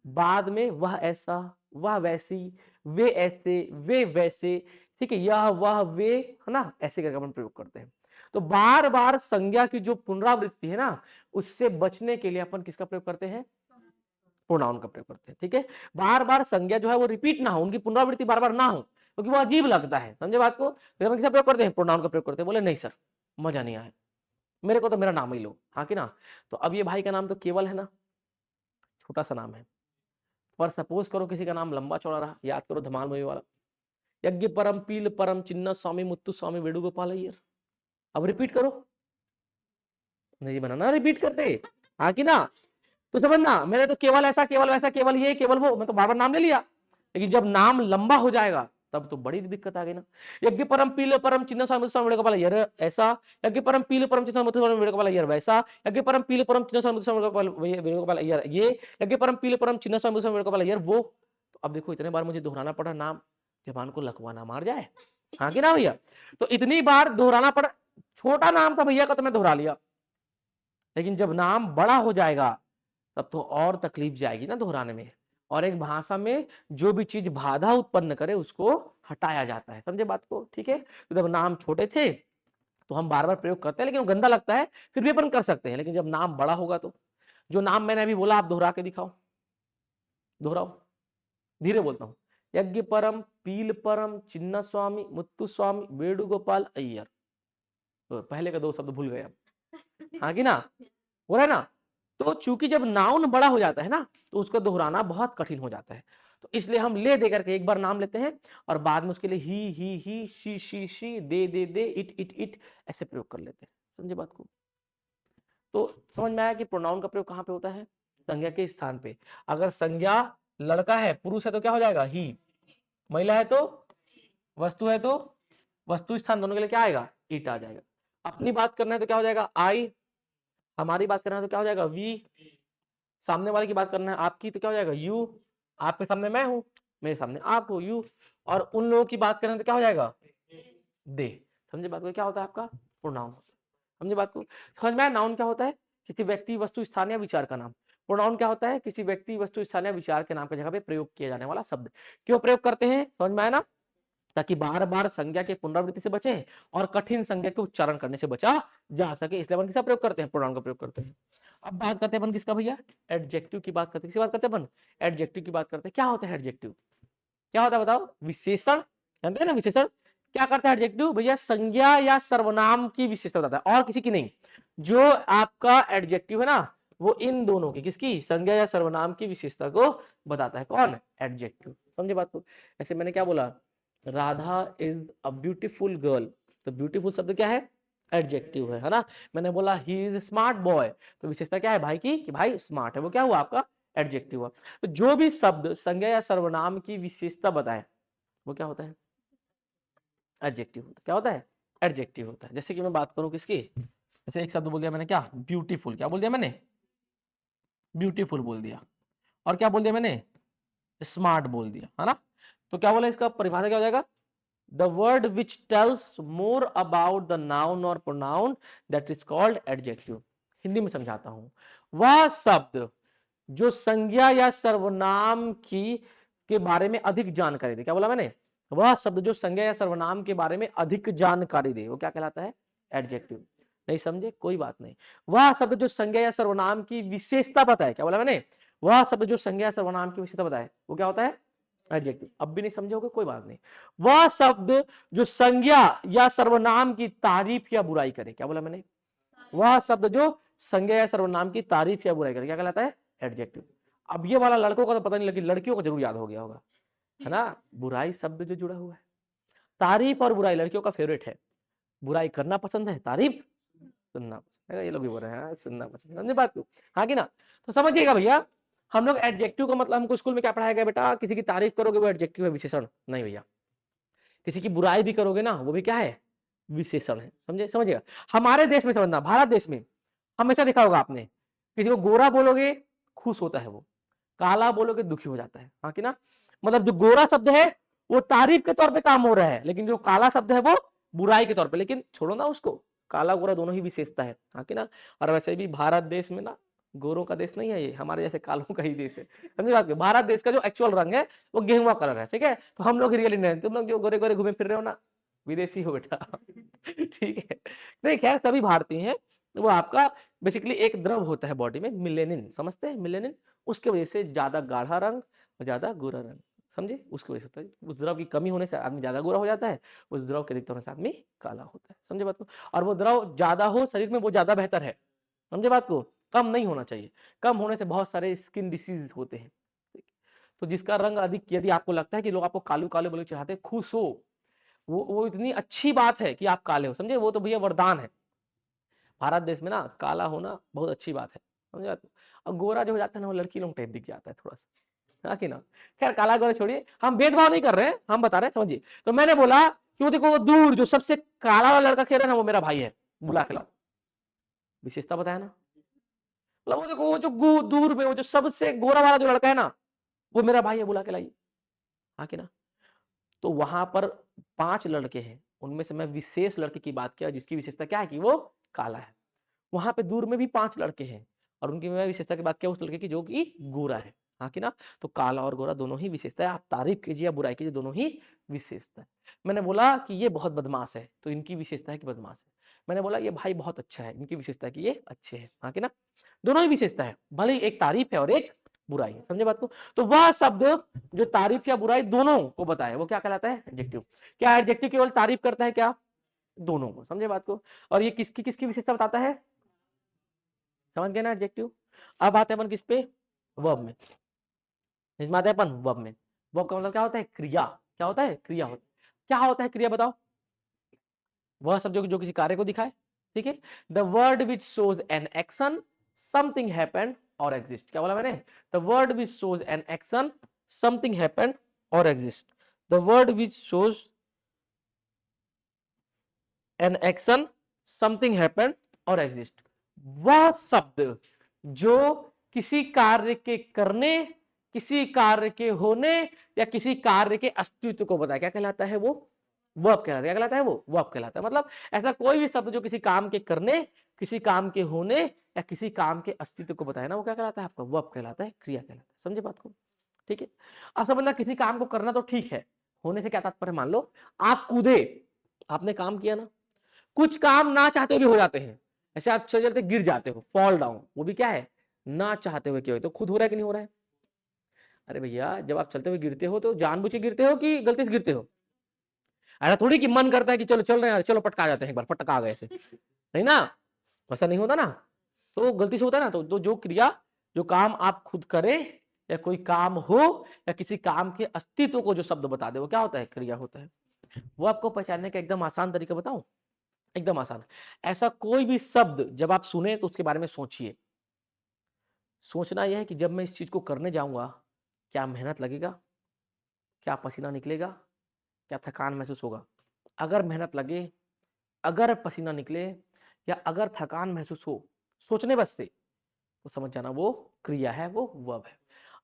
बाद में वह ऐसा, वह वैसी, वे ऐसे, वे वैसे, ठीक है, यह वह वे, है ना? ऐसे करके अपन प्रयोग करते हैं। तो बार बार संज्ञा की जो पुनरावृत्ति है ना, उससे बचने के लिए अपन किसका प्रयोग करते हैं? प्रोनाउन का प्रयोग करते हैं, ठीक है। बार बार संज्ञा जो है वो रिपीट ना हो, उनकी पुनरावृत्ति बार बार ना हो, क्योंकि वो अजीब लगता है। समझे बात को? तो हम किसका प्रयोग करते हैं? प्रोनाउन का प्रयोग करते हैं। बोले नहीं सर मजा नहीं आया, मेरे को तो मेरा नाम ही लो, हाँ कि ना? तो अब ये भाई का नाम तो केवल है ना, छोटा सा नाम है, पर सपोज करो किसी का नाम लंबा चौड़ा रहा, याद करो धमाल मूवी वाला, यज्ञ परम पील परम चिन्ना स्वामी मुत्तु स्वामी वेणुगोपाल अय्यर। अब रिपीट करो, नहीं बनाना रिपीट करते, हाँ कि ना? तो समझना, मैंने तो केवल ऐसा, केवल वैसा, केवल ये, केवल वो, मैं तो बार बार नाम ले लिया, लेकिन जब नाम लंबा हो जाएगा तब तो बड़ी दिक्कत आ गई ना। यज्ञ परम पीले परम चिन्ह स्वामी स्वामी वेणुगोपाल अय्यर ऐसा, यज्ञ परम पीले परम चिन्ह स्वामी स्वामी वेणुगोपाल अय्यर वैसा, यज्ञ परम पीले परम चिन्ह स्वामी स्वामी वेणुगोपाल अय्यर ये, यज्ञ परम पीले परम चिन्ह स्वामी स्वामी वेणुगोपाल अय्यर वो। तो अब देखो इतने बार मुझे दोहराना पड़ा नाम, जबान को लकवा ना मार जाए, हाँ कि ना भैया? तो इतनी बार दोहराना पड़ा, छोटा नाम था भैया का तो मैं दोहरा लिया, लेकिन जब नाम बड़ा हो जाएगा तब तो और तकलीफ जाएगी ना दोहराने में। और एक भाषा में जो भी चीज बाधा उत्पन्न करे उसको हटाया जाता है। समझे बात को? ठीक है। तो जब नाम छोटे थे तो हम बार बार प्रयोग करते हैं, लेकिन वो गंदा लगता है, फिर भी अपन कर सकते हैं। लेकिन जब नाम बड़ा होगा तो, जो नाम मैंने अभी बोला आप दोहरा के दिखाओ, दोहराओ, धीरे बोलता हूं। यज्ञ परम पील परम चिन्ना स्वामी मुत्तु स्वामी वेणुगोपाल अय्यर। तो पहले का 2 शब्द भूल गए आप, हाँ कि ना, हो रहा है ना। तो चूंकि जब नाउन बड़ा हो जाता है ना तो उसको दोहराना बहुत कठिन हो जाता है, तो इसलिए हम ले दे करके एक बार नाम लेते हैं और बाद में उसके लिए ही शी दे इट ऐसे प्रयोग कर लेते हैं। समझे बात को? तो समझ में आया कि प्रोनाउन का प्रयोग कहाँ पे होता है? संज्ञा के स्थान पे। अगर संज्ञा लड़का है, पुरुष है तो क्या हो जाएगा? ही। महिला है तो, वस्तु है तो, वस्तु स्थान दोनों के लिए क्या आएगा? इट आ जाएगा। अपनी बात करना है तो क्या हो जाएगा? आई। हमारी बात करना है तो क्या हो जाएगा? वी। सामने वाले की बात करना है आपकी तो क्या हो जाएगा? यू। आपके सामने मैं हूं, मेरे सामने आप हो, यू। और उन लोगों की बात करना है तो क्या हो जाएगा? दे। समझे बात को? क्या होता है आपका? प्रोनाउन। समझे बात को? समझ में आया? नाउन क्या होता है? किसी व्यक्ति, वस्तु, स्थान या विचार का नाम। प्रोनाउन क्या होता है? किसी व्यक्ति, वस्तु, स्थान या विचार के नाम की जगह पे प्रयोग किया जाने वाला शब्द। क्यों प्रयोग करते हैं? समझ में आया ना? ताकि बार बार संज्ञा के पुनरावृत्ति से बचें और कठिन संज्ञा के उच्चारण करने से बचा जा सके, इसलिए अपन किसका प्रयोग करते हैं? प्रोनाउन का प्रयोग करते हैं। अब बात करते हैं अपन किसका भैया? एडजेक्टिव की बात करते हैं। किसकी बात करते हैं अपन? एडजेक्टिव की बात करते हैं। क्या होता है एडजेक्टिव? क्या होता है बताओ? विशेषण। जानते हैं ना विशेषण? क्या करता है एडजेक्टिव भैया? संज्ञा या सर्वनाम की विशेषता बताता है और किसी की नहीं। जो आपका एडजेक्टिव है ना वो इन दोनों की, किसकी? संज्ञा या सर्वनाम की विशेषता को बताता है। कौन? एडजेक्टिव। समझे बात को? ऐसे मैंने क्या बोला? Radha is a beautiful girl, तो ब्यूटीफुल शब्द क्या है? एडजेक्टिव है ना। मैंने बोला ही इज स्मार्ट बॉय, तो विशेषता क्या है भाई की? कि भाई स्मार्ट है, वो क्या हुआ आपका? एडजेक्टिव हुआ। तो जो भी शब्द संज्ञा या सर्वनाम की विशेषता बताए वो क्या होता है? एडजेक्टिव होता है। क्या होता है? एडजेक्टिव होता है। जैसे कि मैं बात करूं किसकी, जैसे एक शब्द बोल दिया मैंने, क्या? ब्यूटीफुल। क्या बोल दिया मैंने? ब्यूटीफुल बोल दिया। और क्या बोल दिया मैंने? स्मार्ट बोल दिया, है ना। तो क्या बोला, इसका परिभाषा क्या हो जाएगा? The word which tells more about the noun or pronoun that is called adjective। Hindi में समझाता हूं। वह शब्द जो संज्ञा या सर्वनाम की के बारे में अधिक जानकारी दे। क्या बोला मैंने? वह शब्द जो संज्ञा या सर्वनाम के बारे में अधिक जानकारी दे वो क्या कहलाता है? एडजेक्टिव। नहीं समझे? कोई बात नहीं। वह शब्द जो संज्ञा या सर्वनाम की विशेषता बताए। क्या बोला मैंने? वह शब्द जो संज्ञा या सर्वनाम की विशेषता बताए वो क्या होता है? एडजेक्टिव। अब भी नहीं समझोगे कोई बात नहीं। वह शब्द जो संज्ञा या सर्वनाम की तारीफ या बुराई करे। क्या बोला मैंने? वह शब्द जो संज्ञा या सर्वनाम की तारीफ या बुराई करे क्या कहलाता है? एडजेक्टिव। अब ये वाला लड़कों का तो पता नहीं, लेकिन लड़कियों को जरूर याद हो गया होगा, है ना। बुराई शब्द जो जुड़ा हुआ है, तारीफ और बुराई लड़कियों का फेवरेट है। बुराई करना पसंद है, तारीफ सुनना पसंद है। ये लोग भी बोल रहे हैं हाँ, सुनना पसंद है। समझे बात को? हाँ कि ना। तो समझिएगा भैया, हम लोग एडजेक्टिव का मतलब हमको स्कूल में क्या पढ़ाया गया बेटा? किसी की तारीफ करोगे वो एडजेक्टिव है, विशेषण नहीं भैया। किसी की बुराई भी करोगे ना वो भी क्या है? विशेषण है। समझे? समझिएगा। हमारे देश में समझना, भारत देश में हमेशा देखा होगा आपने, किसी को गोरा बोलोगे खुश होता है वो, काला बोलोगे दुखी हो जाता है। हाँ कि ना। मतलब जो गोरा शब्द है वो तारीफ के तौर पे काम हो रहा है, लेकिन जो काला शब्द है वो बुराई के तौर पे। लेकिन छोड़ो ना उसको, काला गोरा दोनों ही विशेषता है। हाँ कि ना। और वैसे भी भारत देश में ना गोरों का देश नहीं है ये, हमारे जैसे कालों का ही देश है। समझे बात? भारत देश का जो एक्चुअल रंग है वो गेहुआ कलर है, ठीक है। तो हम लोग रियल इंडियन, तुम लोग जो गोरे गोरे घूमे फिर रहे हो ना, विदेशी हो बेटा। ठीक है। नहीं खैर सभी भारतीय हैं। वो आपका बेसिकली एक द्रव होता है बॉडी में, मिलेनिन, समझते हैं मिलेनिन। उसके वजह से ज्यादा गाढ़ा रंग और ज्यादा गोरा रंग, समझे, उसकी वजह से होता है। उस द्रव की कमी होने से आदमी ज्यादा गोरा हो जाता है, उस द्रव के अधिकता होने से आदमी काला होता है। समझे बात को? और वो द्रव ज्यादा हो शरीर में वो ज्यादा बेहतर है। समझे बात को? कम नहीं होना चाहिए। कम होने से बहुत सारे स्किन डिसीज होते हैं। तो जिसका रंग अधिक, यदि आपको लगता है कि लोग आपको कालू काले बोले चाहते हैं, खुश हो, वो इतनी अच्छी बात है कि आप काले हो, समझे, वो तो भैया वरदान है। भारत देश में ना काला होना बहुत अच्छी बात है, समझे। और गोरा जो हो जाता है ना वो लड़की लोग टाइप दिख जाता है थोड़ा सा, हाँ कि ना। खैर काला गोरा छोड़िए, हम भेदभाव नहीं कर रहे हैं, हम बता रहे हैं, समझिए। तो मैंने बोला कि वो देखो वो दूर जो सबसे काला वाला लड़का खेल रहा है ना वो मेरा भाई है, बुला के लाओ। विशेषता बताया ना। मतलब वो देखो वो जो दूर में वो जो सबसे गोरा वाला जो लड़का है ना वो मेरा भाई है, बुला के लाइए। हाँ कि ना। तो वहां पर 5 लड़के हैं, उनमें से मैं विशेष लड़के की बात किया जिसकी विशेषता क्या है कि वो काला है। वहां पे दूर में भी 5 लड़के हैं और उनकी मैं विशेषता की बात किया उस लड़के की जो कि गोरा है। हाँ कि ना। तो काला और गोरा दोनों ही विशेषता है, आप तारीफ कीजिए या बुराई कीजिए दोनों ही विशेषता है। मैंने बोला कि ये बहुत बदमाश है तो इनकी विशेषता है कि बदमाश है। मैंने बोला ये भाई बहुत अच्छा है, इनकी विशेषता है कि ये अच्छे हैं। हाँ कि ना। दोनों ही विशेषता है, भले ही एक तारीफ है और एक बुराई है। समझे बात को? तो वह शब्द जो तारीफ या बुराई दोनों को बताए वो क्या कहलाता है? एडजेक्टिव। क्या एडजेक्टिव केवल तारीफ करता है क्या? दोनों को। समझे बात को? और ये किसकी किसकी विशेषता बताता है? समझ गए ना एडजेक्टिव। अब आते हैं अपन किस पे, वर्ब में। इसमें आते हैं अपन वर्ब में। वर्ब का मतलब क्या होता है, क्रिया। क्या होता है, क्रिया होता है। क्या होता है क्रिया बताओ, वह शब्द जो किसी कार्य को दिखाए, ठीक है। The word which shows an action, something happened और एग्जिस्ट। क्या बोला मैंने, the word which shows an action, something happened और exist. The word which shows an action, something happened और एग्जिस्ट। वह शब्द जो किसी कार्य के करने, किसी कार्य के होने या किसी कार्य के अस्तित्व को बताए, क्या कहलाता है वो, वर्ब कहलाता है। क्या कहलाता है वो, वर्ब कहलाता है। मतलब ऐसा कोई भी शब्द जो किसी काम के करने, किसी काम के होने या किसी काम के अस्तित्व को बताए ना, वो क्या कहलाता है आपका, वर्ब कहलाता है, क्रिया कहलाता है। समझे बात को, ठीक है। अब समझना, किसी काम को करना तो ठीक है, होने से क्या तात्पर्य, मान लो आप कूदे, आपने काम किया ना, कुछ काम ना चाहते हुए भी हो जाते हैं। ऐसे आप चलते चलते गिर जाते हो, फॉल डाउन, वो भी क्या है, ना चाहते हुए क्यों, तो खुद हो रहा है कि नहीं हो रहा है। अरे भैया, जब आप चलते हुए गिरते हो तो जानबूझ के गिरते हो कि गलती से गिरते हो। ऐसा थोड़ी कि मन करता है कि चलो चल रहे हैं, चलो पटका जाते हैं, एक बार पटका आ गए ऐसे, नहीं ना, ऐसा नहीं होता ना। तो गलती से होता है ना। तो जो क्रिया, जो काम आप खुद करें या कोई काम हो या किसी काम के अस्तित्व को जो शब्द बता दे, वो क्या होता है, क्रिया होता है। वो आपको पहचानने का एकदम आसान तरीका बताऊं, एकदम आसान। ऐसा कोई भी शब्द जब आप सुने तो उसके बारे में सोचिए। सोचना यह है कि जब मैं इस चीज को करने जाऊंगा, क्या मेहनत लगेगा, क्या पसीना निकलेगा, क्या थकान महसूस होगा। अगर मेहनत लगे, अगर पसीना निकले या अगर थकान महसूस हो, सोचने बस से, तो समझ जाना वो क्रिया है, वो वर्ब है।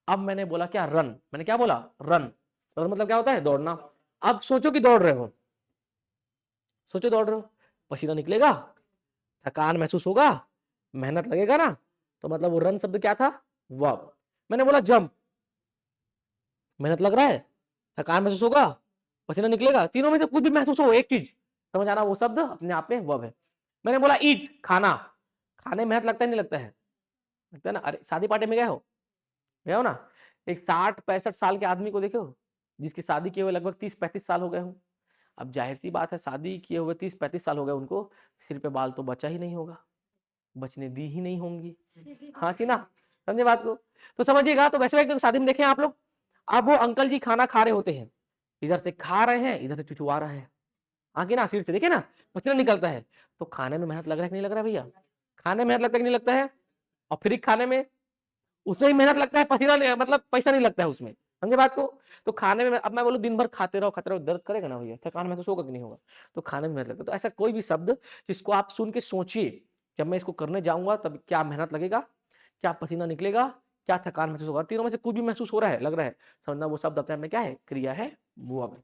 अब मैंने बोला क्या, रन, मैंने क्या बोला, रन। रन मतलब क्या होता है, दौड़ना। अब सोचो कि दौड़ रहे हो, सोचो दौड़ रहे हो, पसीना निकलेगा, थकान महसूस होगा, मेहनत लगेगा ना, तो मतलब वो रन शब्द क्या था, वर्ब। मैंने बोला जंप, मेहनत लग रहा है, थकान महसूस होगा, पसीना निकलेगा, तीनों में से कुछ भी महसूस हो एक चीज, समझ आना वो शब्द अपने आप में वर्ब है। मैंने बोला ईट, खाना, खाने में मेहनत लगता है नहीं लगता है, लगता है ना। अरे शादी पार्टी में गए हो ना, एक 60-65 साल के आदमी को देखे हो, जिसकी शादी किए हुए लगभग 30-35 साल हो गए हों। अब जाहिर सी बात है, शादी किए हुए 30-35 साल हो गए उनको, सिर पे बाल तो बचा ही नहीं होगा, बचने दी ही नहीं होंगी, हाँ कि ना, समझे बात को। तो समझिएगा, तो वैसे एक शादी में देखें आप लोग, अब वो अंकल जी खाना खा रहे होते हैं, इधर से खा रहे हैं, इधर से चुचुआ रहा है, हाँ कि ना, सिर से देखे ना पसीना निकलता है। तो खाने में मेहनत लग रहा है कि नहीं लग रहा है भैया, खाने में मेहनत लगता है कि नहीं लगता है। और फिर खाने में, उसमें भी मेहनत लगता है, पसीना नहीं, मतलब पैसा नहीं लगता है उसमें, समझे बात को। तो खाने में, अब मैं बोलूं दिन भर खाते रहो, दर्द करेगा ना भैया, थकान महसूस होगा कि नहीं होगा। तो खाने में मेहनत लगता है। तो ऐसा कोई भी शब्द जिसको आप सुन के सोचिए, जब मैं इसको करने जाऊंगा तब क्या मेहनत लगेगा, क्या पसीना निकलेगा, क्या थकान महसूस होगा, तीनों में से कुछ भी महसूस हो रहा है, लग रहा है, समझना वो शब्द अपने आप में क्या है, क्रिया है, वो अब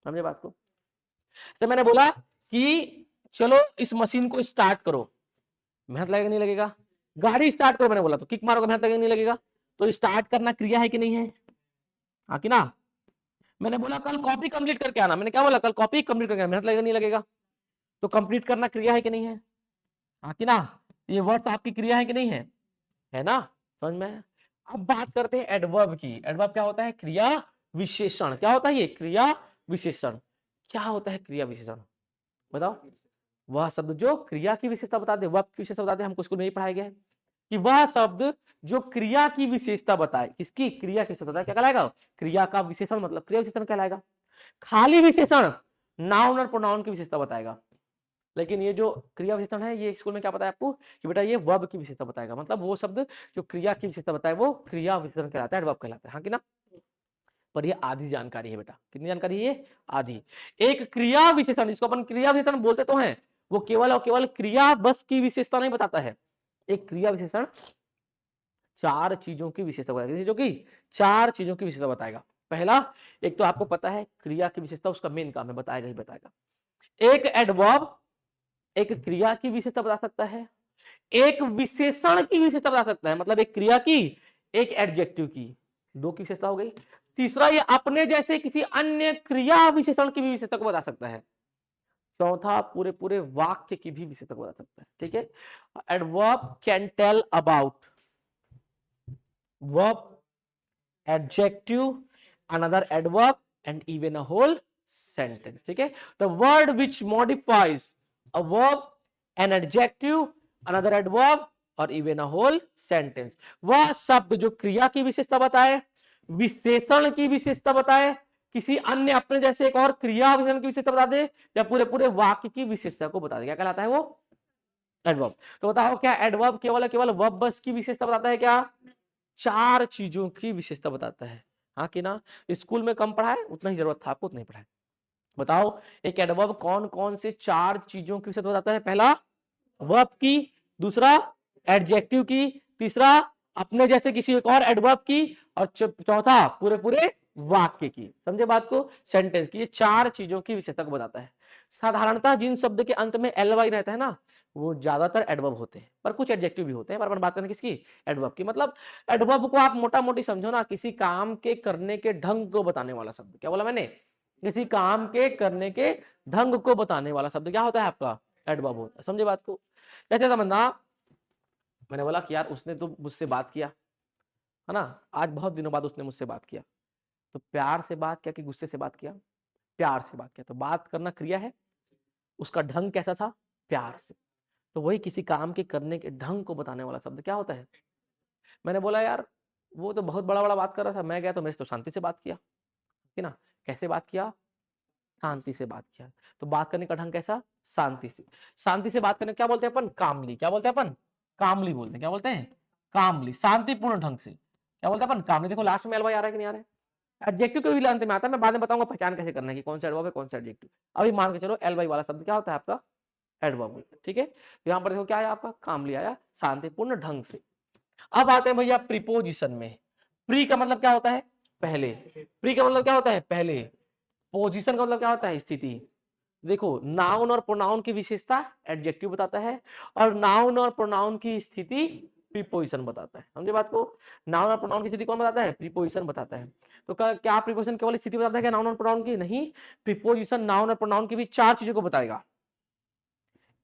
समझे बात को। तो मैंने बोला कि चलो इस मशीन को स्टार्ट करो, मेहनत लगेगा नहीं लगेगा। गाड़ी स्टार्ट करो, मैंने बोला तो किक मारोगे, मेहनत लगेगा नहीं लगेगा। तो स्टार्ट करना क्रिया है कि नहीं है, हाँ कि ना। मैंने बोला कल कॉपी कंप्लीट करके आना, मैंने क्या बोला, कल कॉपी कंप्लीट करके आना, मेहनत लगेगा नहीं लगेगा। तो कंप्लीट करना क्रिया है कि नहीं है, हाँ कि ना। ये वर्ड्स आपकी क्रिया है कि नहीं है ना, समझ में। अब बात करते हैं एडवर्ब की। एडवर्ब क्या होता है, क्रिया विशेषण। क्या होता है ये, क्रिया विशेषण। क्या होता है क्रिया विशेषण, बताओ। वह शब्द जो क्रिया की विशेषता बता दे, वर्ब की विशेषता बता दे, हमको स्कूल में यही पढ़ाया गया है कि वह शब्द जो क्रिया की विशेषता बताए, किसकी, क्रिया की विशेषता बताए, क्या कहलाएगा, क्रिया का विशेषण, मतलब क्रिया विशेषण कहलाएगा। खाली विशेषण नाउन और प्रोनाउन की विशेषता बताएगा। लेकिन ये जो क्रिया विशेषण है, ये स्कूल में क्या बताया आपको कि बेटा ये वर्ब की विशेषता बताएगा। मतलब वो शब्द जो क्रिया की विशेषता बताए वो क्रिया विशेषण कहलाता है, वर्ब कहलाता है, हाँ कि ना। पर ये आधी जानकारी है बेटा, कितनी जानकारी है ये, आधी। एक क्रिया विशेषण, जिसको अपन क्रिया विशेषण बोलते तो हैं, वो केवल और केवल क्रिया बस की विशेषता नहीं बताता है। एक क्रिया विशेषण 4 चीजों की विशेषता बताएगा, जो कि 4 चीजों की विशेषता बताएगा। पहला, एक तो आपको पता है क्रिया की विशेषता उसका मेन काम है, बताएगा ही बताएगा। एक एडवर्ब एक क्रिया की विशेषता बता सकता है, एक विशेषण की विशेषता बता सकता है, मतलब एक क्रिया की, एक एडजेक्टिव की, 2 की विशेषता हो गई। तीसरा, ये अपने जैसे किसी अन्य क्रिया विशेषण की भी विशेषता को बता सकता है। चौथा, पूरे पूरे वाक्य की भी विशेषता को बता सकता है, ठीक है। Adverb can tell about verb, adjective, another adverb and even a whole sentence, ठीक है। the word which modifies a verb, an adjective, another adverb और इवन अ होल सेंटेंस। वह शब्द जो क्रिया की विशेषता बताए, विशेषण की विशेषता बताए, किसी अन्य अपने जैसे एक और क्रिया विशेषण की विशेषता बता दे, या पूरे पूरे वाक्य की विशेषता को बता दे, क्या कहलाता है वो? एडवर्ब। तो बताओ क्या एडवर्ब केवल केवल वर्ब बस की विशेषता बताता है क्या? 4 चीजों की विशेषता बताता है, हाँ कि ना? स्कूल में कम पढ़ाए, उतना ही जरूरत था आपको, उतना ही पढ़ाए। बताओ एक एडवर्ब कौन कौन से 4 चीजों की विशेषता बताता है? पहला वर्ब की, दूसरा एडजेक्टिव की, तीसरा अपने जैसे किसी एक और एडवर्ब की, और चौथा पूरे पूरे वाक्य की। समझे बात को? सेंटेंस की। ये 4 चीजों की विशेषता को बताता है। साधारणतः जिन शब्द के अंत में एल वाई रहता है ना, वो ज्यादातर एडवर्ब होते हैं, पर कुछ एडजेक्टिव भी होते हैं। पर अपन बात करें किसकी? एडवर्ब की। मतलब एडवर्ब को आप मोटा मोटी समझो ना, किसी काम के करने के ढंग को बताने वाला शब्द। क्या बोला मैंने? किसी काम के करने के ढंग को बताने वाला शब्द क्या होता है आपका? एडवर्ब होता है। समझे बात को? जैसे समझना, मैंने बोला कि यार उसने तो मुझसे बात किया, है ना? आज बहुत दिनों बाद उसने मुझसे बात किया। तो प्यार से बात किया कि गुस्से से बात किया? प्यार से बात किया। तो बात करना क्रिया है, उसका ढंग कैसा था? प्यार से। तो वही किसी काम के करने के ढंग को बताने वाला शब्द क्या होता है? मैंने बोला यार वो तो बहुत बड़ा बड़ा बात कर रहा था, मैं गया तो मेरे से तो शांति से बात किया, है ना? कैसे बात किया? शांति से बात किया। तो बात करने का ढंग कैसा? शांति से। शांति से बात करने क्या बोलते हैं अपन? कामली। क्या बोलते हैं अपन? कामली बोलते हैं। क्या बोलते हैं? कामली। शांतिपूर्ण ढंग से क्या बोलते हैं अपन? कामली। देखो लास्ट में एलवाई आ रहा है कि नहीं आ रहा है? एडजेक्टिव के भी अंत में आता है, मैं बाद में बताऊंगा पहचान कैसे करना है कि कौन सा एडवर्ब है कौन सा एडजेक्टिव। अभी मान के चलो एलवाई वाला शब्द क्या होता है आपका? एडवर्ब होता है। ठीक है, तो यहाँ पर देखो क्या आया आपका? कामली आया, शांतिपूर्ण ढंग से। अब आते हैं भैया प्रीपोजिशन में। प्री का मतलब क्या होता है? पहले। प्री का मतलब क्या होता है? पहले। पोजीशन का मतलब क्या होता है? स्थिति। देखो नाउन और प्रोनाउन की विशेषता एडजेक्टिव बताता है, और नाउन और प्रोनाउन की स्थिति प्रीपोजिशन बताता है। समझे बात को? नाउन और प्रोनाउन की स्थिति कौन बताता है? प्रीपोजिशन बताता है। तो क्या प्रीपोजिशन केवल स्थिति बताता है क्या नाउन और प्रोनाउन की? नहीं, प्रीपोजिशन नाउन और प्रोनाउन की भी 4 चीजों को बताएगा।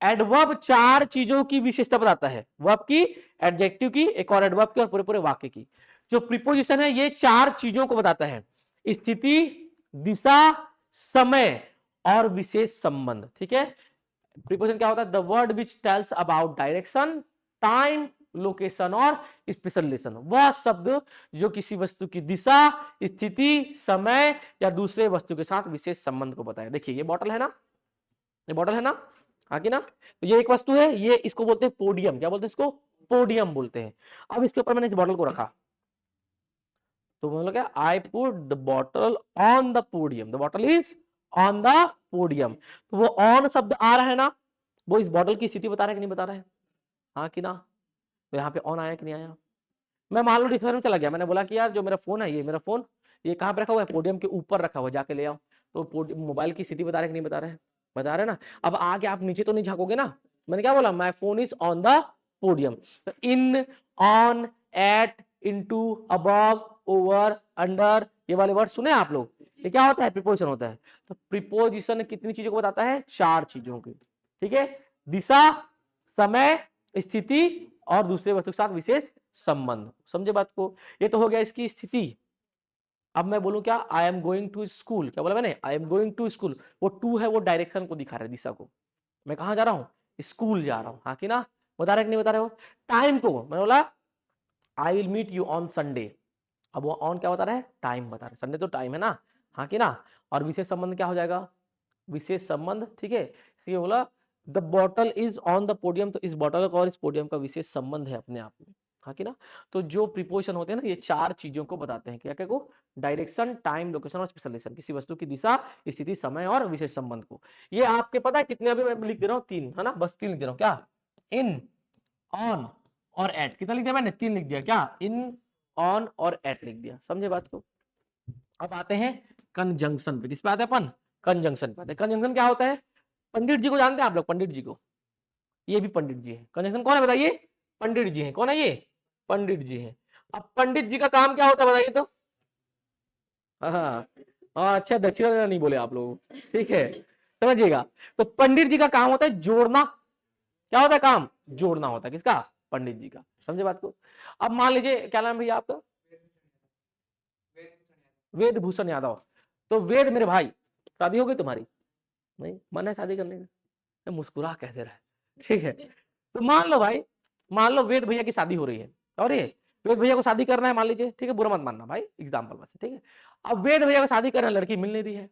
एडवर्ब 4 चीजों की विशेषता बताता है, वर्ब की, एडजेक्टिव की, एक और एडवर्ब की, और पूरे पूरे वाक्य की। जो प्रीपोजिशन है ये 4 चीजों को बताता है: स्थिति, दिशा, समय और विशेष संबंध। ठीक है, प्रीपोजिशन क्या होता है? The word which tells about direction, time, location और स्पेशल रिलेशन। वह शब्द जो किसी वस्तु की दिशा, स्थिति, समय या दूसरे वस्तु के साथ विशेष संबंध को बताए। देखिए ये बॉटल है ना, ये बॉटल है ना, हाँ कि ना? तो ये एक वस्तु है, ये इसको बोलते हैं पोडियम। क्या बोलते हैं इसको? पोडियम बोलते हैं। अब इसके ऊपर मैंने इस बॉटल को रखा, तो मतलब क्या? I put the bottle on the podium, the bottle is on the podium. तो वो ऑन शब्द आ रहा है ना, वो इस बॉटल की स्थिति बता रहा है कि नहीं बता रहा है? हाँ कि ना? तो यहाँ पे ऑन आया कि नहीं आया? मैं मान लो डिस्कवर में चला गया, मैंने बोला कि यार जो मेरा फोन है, ये मेरा फोन ये कहाँ पे रखा हुआ है? पोडियम के ऊपर रखा हुआ है, जाके ले आओ। तो मोबाइल की स्थिति बता रहा है कि नहीं बता रहा है? बता रहे ना। अब आगे आप नीचे तो नहीं झाँकोगे ना। मैंने क्या बोला? My phone is on the podium. तो in, on, at, into, above, over, under, ये वाले वर्ड सुने आप लोग? ये क्या होता है? प्रीपोजिशन होता है। तो प्रीपोजिशन कितनी चीजों को बताता है? 4 चीजों की। ठीक है, दिशा, समय, स्थिति और दूसरे वस्तु के साथ विशेष संबंध। समझे बात को? ये तो हो गया इसकी स्थिति। अब मैं बोलूं क्या? I am going to school. क्या बोला मैंने? I am going to school. वो टू है, वो डायरेक्शन को दिखा रहा है, दिशा को। मैं कहां जा रहा हूं? स्कूल जा रहा हूं, हाँ कि ना? बता रहे कि नहीं बता रहे हो? टाइम को मैं बोला I will meet you on Sunday. अब वो ऑन क्या बता रहा है? टाइम बता रहा है। संडे तो टाइम है ना, हाँ कि ना? और विशेष संबंध क्या हो जाएगा? विशेष संबंध। ठीक है, ये बोला the bottle is on the podium, तो इस बॉटल का और इस पोडियम का विशेष संबंध है अपने आप में, हाँ कि ना? तो जो प्रीपोजिशन होते हैं ना, ये 4 चीजों को बताते हैं। क्या क्या को? डायरेक्शन, टाइम, लोकेशन और स्पेशलाइजेशन, किसी वस्तु की दिशा, स्थिति, समय और विशेष संबंध को। ये आपके पता है कितने? अभी मैं लिख दे रहा हूँ 3, है ना? बस 3 लिख दे रहा हूँ। क्या? इन, ऑन और एट। कितना लिख दिया मैंने? 3 लिख दिया। क्या? इन, ऑन और एट लिख दिया। समझे बात को? अब आते हैं कंजंक्शन पे। किस पे आते हैं अपन? कंजंक्शन पे आते हैं। कंजंक्शन क्या होता है? पंडित जी को जानते हैं आप लोग? पंडित जी को, ये भी पंडित जी है। कंजंक्शन कौन है बताइए? पंडित जी हैं। कौन है ये? पंडित जी हैं। अब पंडित जी का काम क्या होता है बताइए तो? हाँ हाँ, अच्छा दक्षिणा नहीं बोले आप लोग, ठीक है, समझिएगा। तो पंडित जी का काम होता है जोड़ना। क्या होता है काम? जोड़ना होता है। किसका? पंडित जी का। समझे बात को? अब मान लीजिए क्या नाम है भैया आपका? वेद भूषण यादव। तो वेद मेरे भाई, शादी हो गई तुम्हारी? नहीं, मन है शादी करने का? मुस्कुरा कैसे रहे? ठीक है, तो मान लो भाई मान लो वेद भैया की शादी हो रही है और ये वेद भैया को शादी करना है, मान लीजिए, ठीक है, बुरा मत मानना भाई, एग्जाम्पल बस, ठीक है। अब वेद भैया को शादी करना, लड़की मिल नहीं रही है,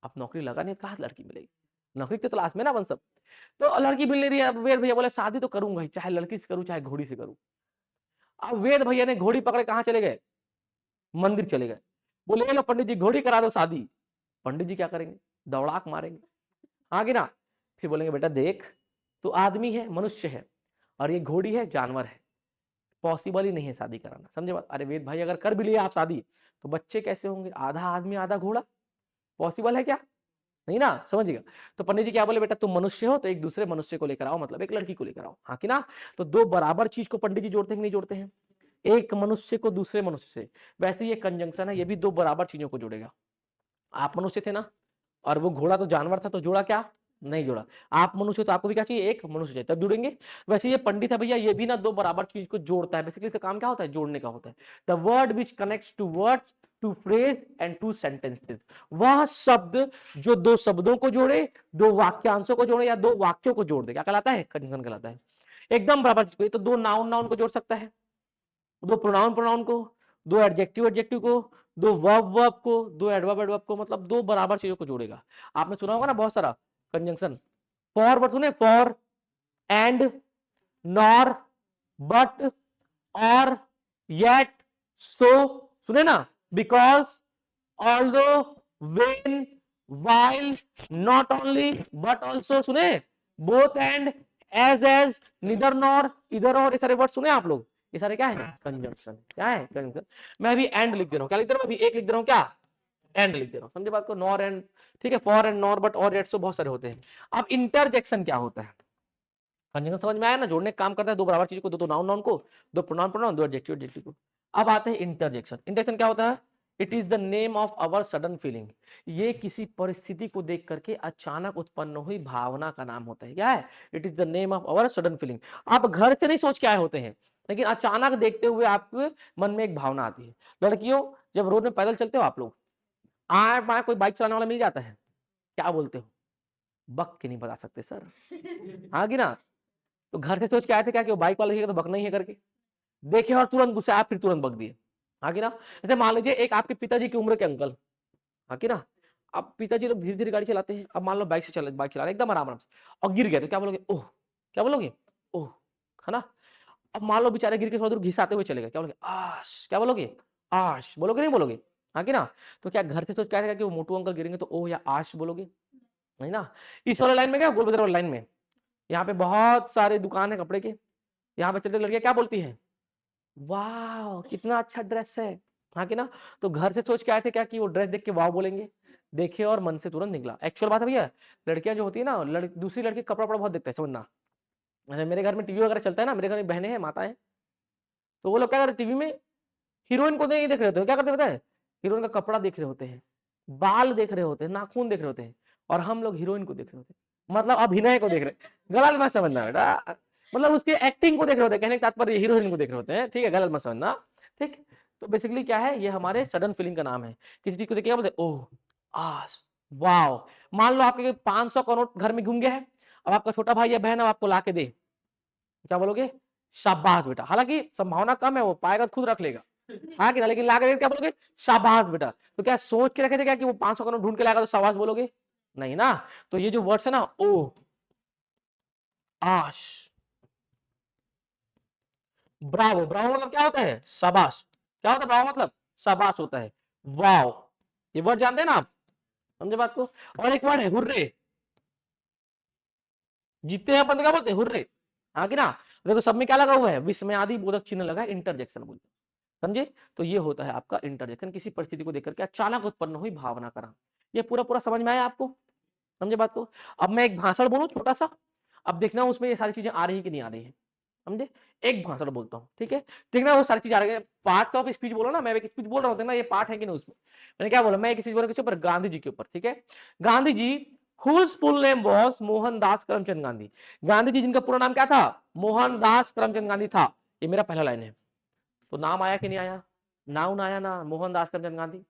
अब नौकरी लगा नहीं, कहाँ लड़की मिलेगी, नौकरी की तलाश में ना बन सब, तो लड़की मिल नहीं रही है। अब वेद भैया बोले शादी तो करूंगा ही, चाहे लड़की से करूं चाहे घोड़ी से करूं। अब वेद भैया ने घोड़ी पकड़े कहाँ चले गए, मंदिर चले गए, बोले ये लो पंडित जी घोड़ी करा दो शादी। पंडित जी क्या करेंगे, दौड़ाक मारेंगे, आगे ना, फिर बोलेंगे बेटा देख तू आदमी है, मनुष्य है, और ये घोड़ी है, जानवर है, पॉसिबल ही नहीं है शादी कराना, समझे बात। अरे वेद भाई अगर कर भी लिया आप शादी तो बच्चे कैसे होंगे, आधा आदमी आधा घोड़ा, पॉसिबल है क्या, नहीं ना, समझिएगा। तो पंडित जी क्या बोले, बेटा तुम मनुष्य हो तो एक दूसरे मनुष्य को लेकर आओ, मतलब एक लड़की को लेकर आओ, हाँ कि ना। तो दो बराबर चीज को पंडित जी जोड़ते हैं कि नहीं जोड़ते हैं, एक मनुष्य को दूसरे मनुष्य से, वैसे ये कंजंक्शन है, ये भी दो बराबर चीजों को जोड़ेगा। आप मनुष्य थे ना, और वो घोड़ा तो जानवर था, तो जोड़ा क्या, नहीं जोड़ा। आप मनुष्य तो आपको भी क्या चाहिए, एक मनुष्य चाहिए, तब जुड़ेंगे। वैसे ये पंडित है भैया, ये भी ना दो बराबर चीज को जोड़ता है, बेसिकली तो काम क्या होता है, जोड़ने का होता है। The word which connects two words, two phrase and two sentences, वह शब्द जो दो शब्दों को जोड़े, दो वाक्यांशों को जोड़े, या दो वाक्यों को जोड़ दे, क्या कहलाता है, कंजंक्शन कहलाता है। एकदम बराबर चीज को, तो दो नाउन नाउन को जोड़ सकता है, दो प्रोनाउन प्रोनाउन को, दो एडजेक्टिव एडजेक्टिव को, दो वर्ब वर्ब को, दो एडवर्ब एडवर्ब को, मतलब दो बराबर चीजों को जोड़ेगा। आपने सुना होगा ना बहुत सारा कंजंक्शन, फॉर वर्ड सुने, फॉर, एंड, नॉर, बट, और, येट, सो, सुने ना, because, although, when, while, not only but also, सुने, बोथ एंड, एज, निदर नॉर, इधर और, ये सारे वर्ड सुने आप लोग, ये सारे क्या है, कंजंक्शन, क्या है कंजंक्शन। मैं अभी एंड लिख दे रहा हूं, क्या लिख दे रहा हूं, अभी एक लिख दे रहा हूं, क्या, एंड लिख दे रहा हूं, समझे बात को, नॉर एंड, ठीक है, फॉर एंड नॉर बट और एट, सो बहुत सारे होते हैं। अब इंटरजेक्शन क्या होता है, कंजंक्शन समझ में आया ना, जोड़ने का काम करता है, दो बराबर चीज को, दो नाउन नाउन को, दो प्रोनाउन प्रोनाउन, दो एडजेक्टिव एडजेक्टिव को। अब आते हैं इंटरजेक्शन। इंटरजेक्शन क्या होता है, it is the name of our sudden feeling, ये किसी परिस्थिति को देख करके अचानक उत्पन्न हुई भावना का नाम होता है, क्या है, it is the name of our sudden feeling. आप घर से नहीं सोच के आए होते हैं, लेकिन अचानक देखते हुए आपके मन में एक भावना आती है। लड़कियों, जब रोड में पैदल चलते हो आप लोग, आए पाए कोई बाइक चलाने वाला मिल जाता है, क्या बोलते हो, बक के नहीं बता सकते सर, हाँ कि ना। तो घर से सोच के आए थे क्या कि वो बाइक वाला तो बकना ही है करके, देखे और तुरंत गुस्से आए, फिर तुरंत बक दिए, हाँ कि ना। जैसे मान लीजिए एक आपके पिताजी की उम्र के अंकल, हाँ कि ना, अब पिताजी लोग धीरे धीरे गाड़ी चलाते हैं, अब मान लो बाइक चला रहे एकदम आराम आराम से, और गिर गए, तो क्या बोलोगे, ओह, क्या बोलोगे, ओह, है ना। अब मान लो बेचारे गिर के थोड़ा दूर घिसाते हुए चले गए, क्या बोलोगे, आश, क्या बोलोगे, आश, बोलोगे नहीं बोलोगे, हाँ कि ना। तो क्या घर से सोच क्या कि वो मोटू अंकल गिरेंगे तो ओह या आश बोलोगे, नहीं ना। इस वाले लाइन में क्या, गोल बाजार वाली लाइन में, यहाँ पे बहुत सारे दुकान है कपड़े के, यहाँ पे चलते लड़कियां क्या बोलती है, वाह कितना अच्छा ड्रेस है, हाँ कि ना। तो घर से सोच के आए थे क्या कि वो ड्रेस देख के वाह बोलेंगे, देखे और मन से तुरंत निकला। एक्चुअल बात है भैया, लड़कियां जो होती है ना, दूसरी लड़की कपड़ा वपड़ा बहुत देखता है, समझना। मेरे घर में टीवी वगैरह चलता है ना, मेरे घर में बहनें हैं, माताएं, तो वो लोग क्या करते टीवी में, हीरोइन को नहीं देख रहे होते हैं, क्या करते पता है, हीरोइन का कपड़ा देख रहे होते हैं, बाल देख रहे होते हैं, नाखून देख रहे होते हैं, और हम लोग हीरोइन को देख रहे होते हैं, मतलब अभिनय को देख रहे हैं, गलत मत समझना बेटा, मतलब उसके एक्टिंग को देख रहे होते हैं, कहने का तात्पर्य हीरोइन को देख रहे होते हैं, ठीक है, गलत मत समझना, ठीक। तो बेसिकली क्या है, ये हमारे सडन फीलिंग का नाम है, किसी चीज को देख के क्या बोलते हैं, ओह, आस, वाओ। मान लो आपके 500 का नोट घर में घूम गया है, अब आपका छोटा भाई या बहन अब आपको ला के दे, क्या बोलोगे, शाबाश बेटा, हालांकि संभावना कम है वो पाएगा तो खुद रख लेगा, हाँ कि ना, लेकिन ला के क्या बोलोगे, शाबाश बेटा। तो क्या सोच के रखे थे क्या कि वो 500 का नोट ढूंढ के लाएगा तो शाबाश बोलोगे, नहीं ना। तो ये जो वर्ड्स है ना, ओ, आश, ब्रावो, ब्रावो मतलब क्या होता है, शाबाश, क्या होता है ब्रावो मतलब, शाबाश होता है, वाओ, ये वर्ड जानते हैं ना आप, समझे बात को। और एक वर्ड है हुर्रे, जीतते हैं अपन तो क्या बोलते हैं, हुर्रे, हाँ कि ना। देखो सब में क्या लगा हुआ है, विस्मयादि बोधक चिन्ह लगा है, इंटरजेक्शन बोलते हैं, समझे। तो ये होता है आपका इंटरजेक्शन, किसी परिस्थिति को देख करके अचानक उत्पन्न हुई भावना का नाम। ये पूरा पूरा समझ में आया आपको, समझे बात को। अब मैं एक भाषण बोलूं छोटा सा, अब देखना उसमें ये सारी चीजें आ रही कि नहीं आ रही है, समझे। एक भाषण बोलता हूँ, ठीक है, देखना वो सारी चीज आ रही है। पार्ट ऑफ स्पीच बोलो ना, मैं एक स्पीच बोल रहा हूँ, देखना ये पार्ट है कि नहीं उसमें। मैंने क्या बोला, मैं एक स्पीच बोल रहा हूँ किसके ऊपर, गांधी जी के ऊपर, ठीक है। गांधी जी whose full name was Mohandas Karamchand Gandhi, Gandhi ji जिनका पूरा नाम क्या था, मोहनदास करमचंद गांधी था। ये मेरा पहला लाइन है, तो नाम आया कि नहीं आया, नाउन आया ना, मोहनदास करमचंद गांधी।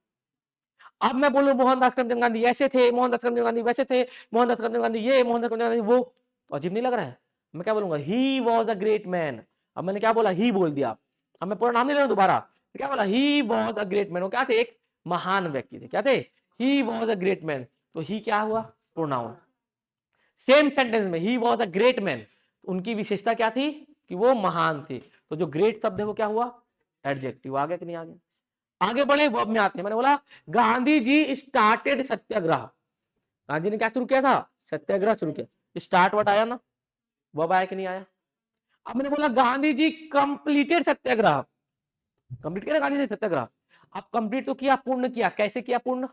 अब मैं बोलूं मोहनदास करमचंद गांधी ऐसे थे, मोहनदास करमचंद गांधी वैसे थे, मोहनदास करमचंद गांधी ये, मोहनदास करमचंद गांधी वो, तो अजीब नहीं लग रहा है। मैं क्या बोलूंगा, he was a great man. अब मैंने क्या बोला, ही बोल दिया, अब मैं पूरा नाम नहीं ले रहा दोबारा, क्या बोला, he was a great man. वो क्या थे, एक महान व्यक्ति थे, क्या थे, he was a great man. तो ही क्या हुआ, प्रोनाउन। सेम सेंटेंस में he was a great man, उनकी विशेषता क्या थी कि वो महान थे, तो जो ग्रेट शब्द है वो क्या हुआ, एडजेक्टिव। आ गया कि नहीं आ गया। आगे बढ़े, वर्ब में आते हैं। मैंने बोला गांधी जी स्टार्टेड सत्याग्रह, गांधी ने क्या शुरू किया था, सत्याग्रह शुरू किया। स्टार्ट वर्ड आया ना, वर्ब आया कि नहीं आया। अब मैंने बोला गांधी जी कंप्लीटेड सत्याग्रह, कंप्लीट किया गांधी जी सत्याग्रह। अब कंप्लीट तो किया, पूर्ण किया, कैसे किया पूर्ण,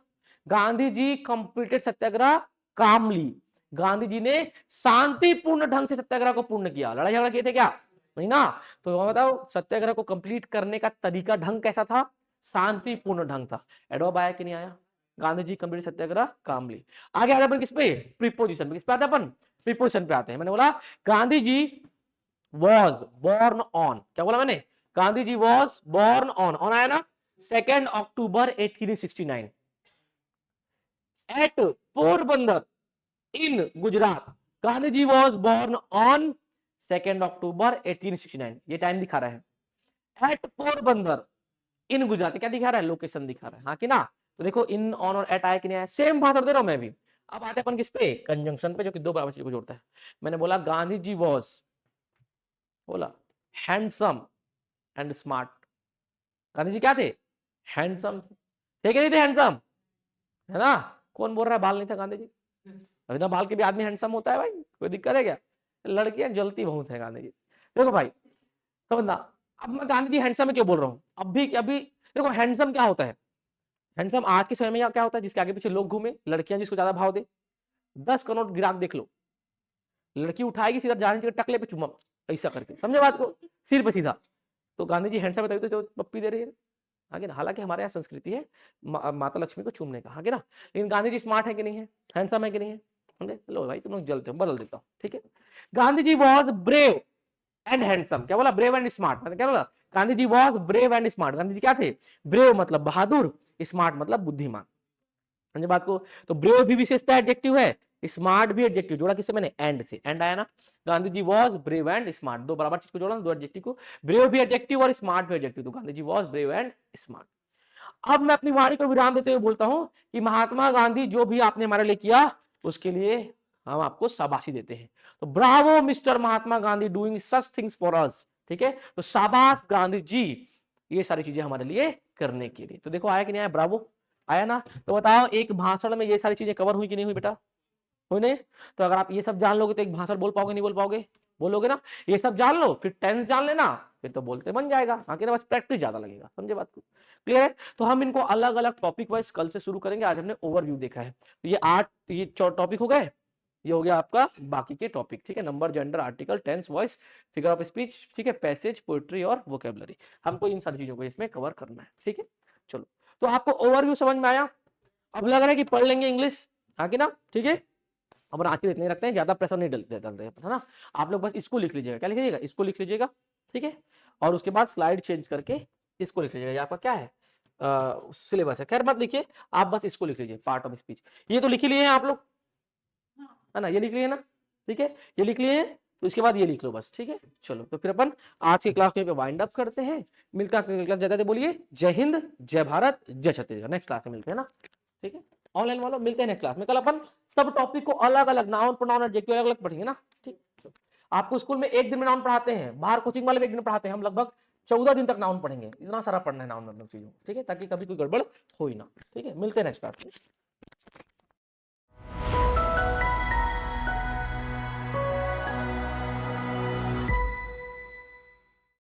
गांधी जी कंप्लीटेड सत्याग्रह कामली, गांधी जी ने शांतिपूर्ण ढंग से सत्याग्रह को पूर्ण किया। लड़ाई झगड़ा किए थे क्या, नहीं ना। तो बताओ सत्याग्रह को कंप्लीट करने का तरीका, ढंग कैसा था, शांतिपूर्ण ढंग था। एडवर्ब आया कि नहीं आया, गांधी जी कंप्लीट सत्याग्रह कामली। आगे आते अपन किस पे, प्रीपोजिशन पे। किस पे आते अपन, प्रीपोजिशन पे आते हैं। मैंने बोला Gandhi ji was born on, क्या बोला मैंने, Gandhi ji was born on आया ना, 2 October 1869 at Porbandar in Gujarat. Gandhi ji was born on 2 October 1869, ये टाइम दिखा रहा है। एट पोरबंदर इन गुजरात, क्या दिखा रहा है, लोकेशन दिखा रहा है, हाँ कि ना। तो देखो इन, ऑन और एट आया कि नहीं आया, सेम भाषा दे रहा हूं मैं भी। अब आते अपन किस पे, कंजंक्शन पे, जो कि दो बराबर चीजों को जोड़ता है। मैंने बोला गांधी जी वॉज, बोला handsome and smart. Gandhi ji क्या थे, हैंडसम थे कि नहीं थे, हैंडसम है ना। कौन बोल रहा है बाल नहीं था गांधी जी, बिना बाल के भी आदमी हैंडसम होता है भाई, कोई दिक्कत है क्या, लड़कियां जलती बहुत है गांधी जी। देखो भाई समझना, अब मैं गांधी जी हैंडसम में क्यों बोल रहा हूँ, अभी देखो हैंडसम क्या होता है, हैंडसम आज के समय में क्या होता है, जिसके आगे पीछे लोग घूमे, लड़कियां जिसको ज्यादा भाव दे। 10 करोड़ गिराक देख लो, लड़की उठाएगी सीधा जाने के टकले पे चुम्मा, ऐसा करके, समझे बात को, सिर पे सीधा। तो गांधी जी हैंडसम है तभी तो पप्पी दे रही है आगे ना। हालांकि हमारे यहाँ संस्कृति है माता लक्ष्मी को चूमने का, आगे ना। लेकिन गांधी जी स्मार्ट है कि नहीं है, हैंडसम है कि नहीं है, समझे। लो भाई तुम लोग जलते हो, बदल देता हूँ, ठीक है। Gandhi ji was brave and handsome, क्या बोला, ब्रेव एंड स्मार्ट, मतलब क्या बोला, Gandhi ji was brave and smart. Gandhi ji क्या थे, ब्रेव मतलब बहादुर, स्मार्ट मतलब बुद्धिमान, समझे बात को। तो ब्रेव भी विशेषता एडजेक्टिव है, स्मार्ट भी एडजेक्टिव, जोड़ा किससे मैंने, एंड से, एंड आया ना। Gandhi ji was brave and smart, दो बराबर चीज को जोड़ा, दो एडजेक्टिव को, ब्रेव भी एडजेक्टिव और स्मार्ट भी एडजेक्टिव, तो Gandhi ji was brave and smart. अब मैं अपनी वाणी को विराम देते हुए बोलता हूं कि महात्मा गांधी जो भी आपने हमारे लिए किया उसके लिए हम आपको शाबाशी देते हैं। तो Bravo mister Mahatma Gandhi doing such things for us, ठीक है। तो शाबाश गांधी जी ये सारी चीजें हमारे लिए करने के लिए। तो देखो आया कि नहीं आया, ब्रावो आया ना। तो बताओ एक भाषण में ये सारी चीजें कवर हुई कि नहीं हुई बेटा, हुई नहीं। तो अगर आप ये सब जान लोगे तो एक भाषण बोल पाओगे, नहीं बोल पाओगे, बोलोगे ना। ये सब जान लो फिर टेंस जान लेना, फिर तो बोलते बन जाएगा, आगे ना बस प्रैक्टिस ज्यादा लगेगा, समझे बात को, क्लियर है। तो हम इनको अलग अलग टॉपिक वाइज कल से शुरू करेंगे। आज हमने ओवरव्यू देखा है, तो ये 8 ये टॉपिक हो गए, ये हो गया आपका बाकी के टॉपिक, ठीक है। Number, gender, article, tense, voice, figure of speech, ठीक है, पैसेज, पोएट्री और वोकेबलरी, हमको इन सारी चीजों को इसमें कवर करना है, ठीक है। चलो तो आपको ओवरव्यू समझ में आया, अब लग रहा है कि पढ़ लेंगे इंग्लिश, आगे ना, ठीक है। अब आज के इतने रखते हैं, ज्यादा प्रेशर नहीं डालते है ना। आप लोग बस इसको लिख लीजिएगा, क्या लिख लीजिएगा, इसको लिख लीजिएगा, ठीक है। और उसके बाद स्लाइड चेंज करके इसको लिख लीजिएगा, ये आपका क्या है, सिलेबस है। खैर मत लिखिए, आप बस इसको लिख लीजिए, पार्ट ऑफ स्पीच। ये तो लिख ही लिए हैं आप लोग, है ना, ये लिख लिए ना, ठीक है, ये लिख लिए हैं। तो इसके बाद ये लिख लो बस, ठीक है। चलो तो फिर अपन आज की क्लास को पे वाइंड अप करते हैं। मिलता है जैसे बोलिए, जय हिंद, जय भारत, जय छत्तीसगढ़। नेक्स्ट क्लास में मिलते हैं ना, ठीक है। ऑनलाइन वालों मिलते हैं नेक्स्ट क्लास में। कल अपन सब टॉपिक को अलग अलग, नाउन प्रोनाउन एडजेक्टिव अलग अलग पढ़ेंगे ना, ठीक। आपको स्कूल में एक दिन में नाउन पढ़ाते हैं, बाहर कोचिंग वाले भी एक दिन पढ़ाते हैं, हम लगभग 14 दिन तक नाउन पढ़ेंगे। इतना सारा पढ़ना है नाउन मतलब चीजों, ठीक है, ताकि कभी कोई गड़बड़ हो ही ना, ठीक है। मिलते हैं नेक्स्ट क्लास में।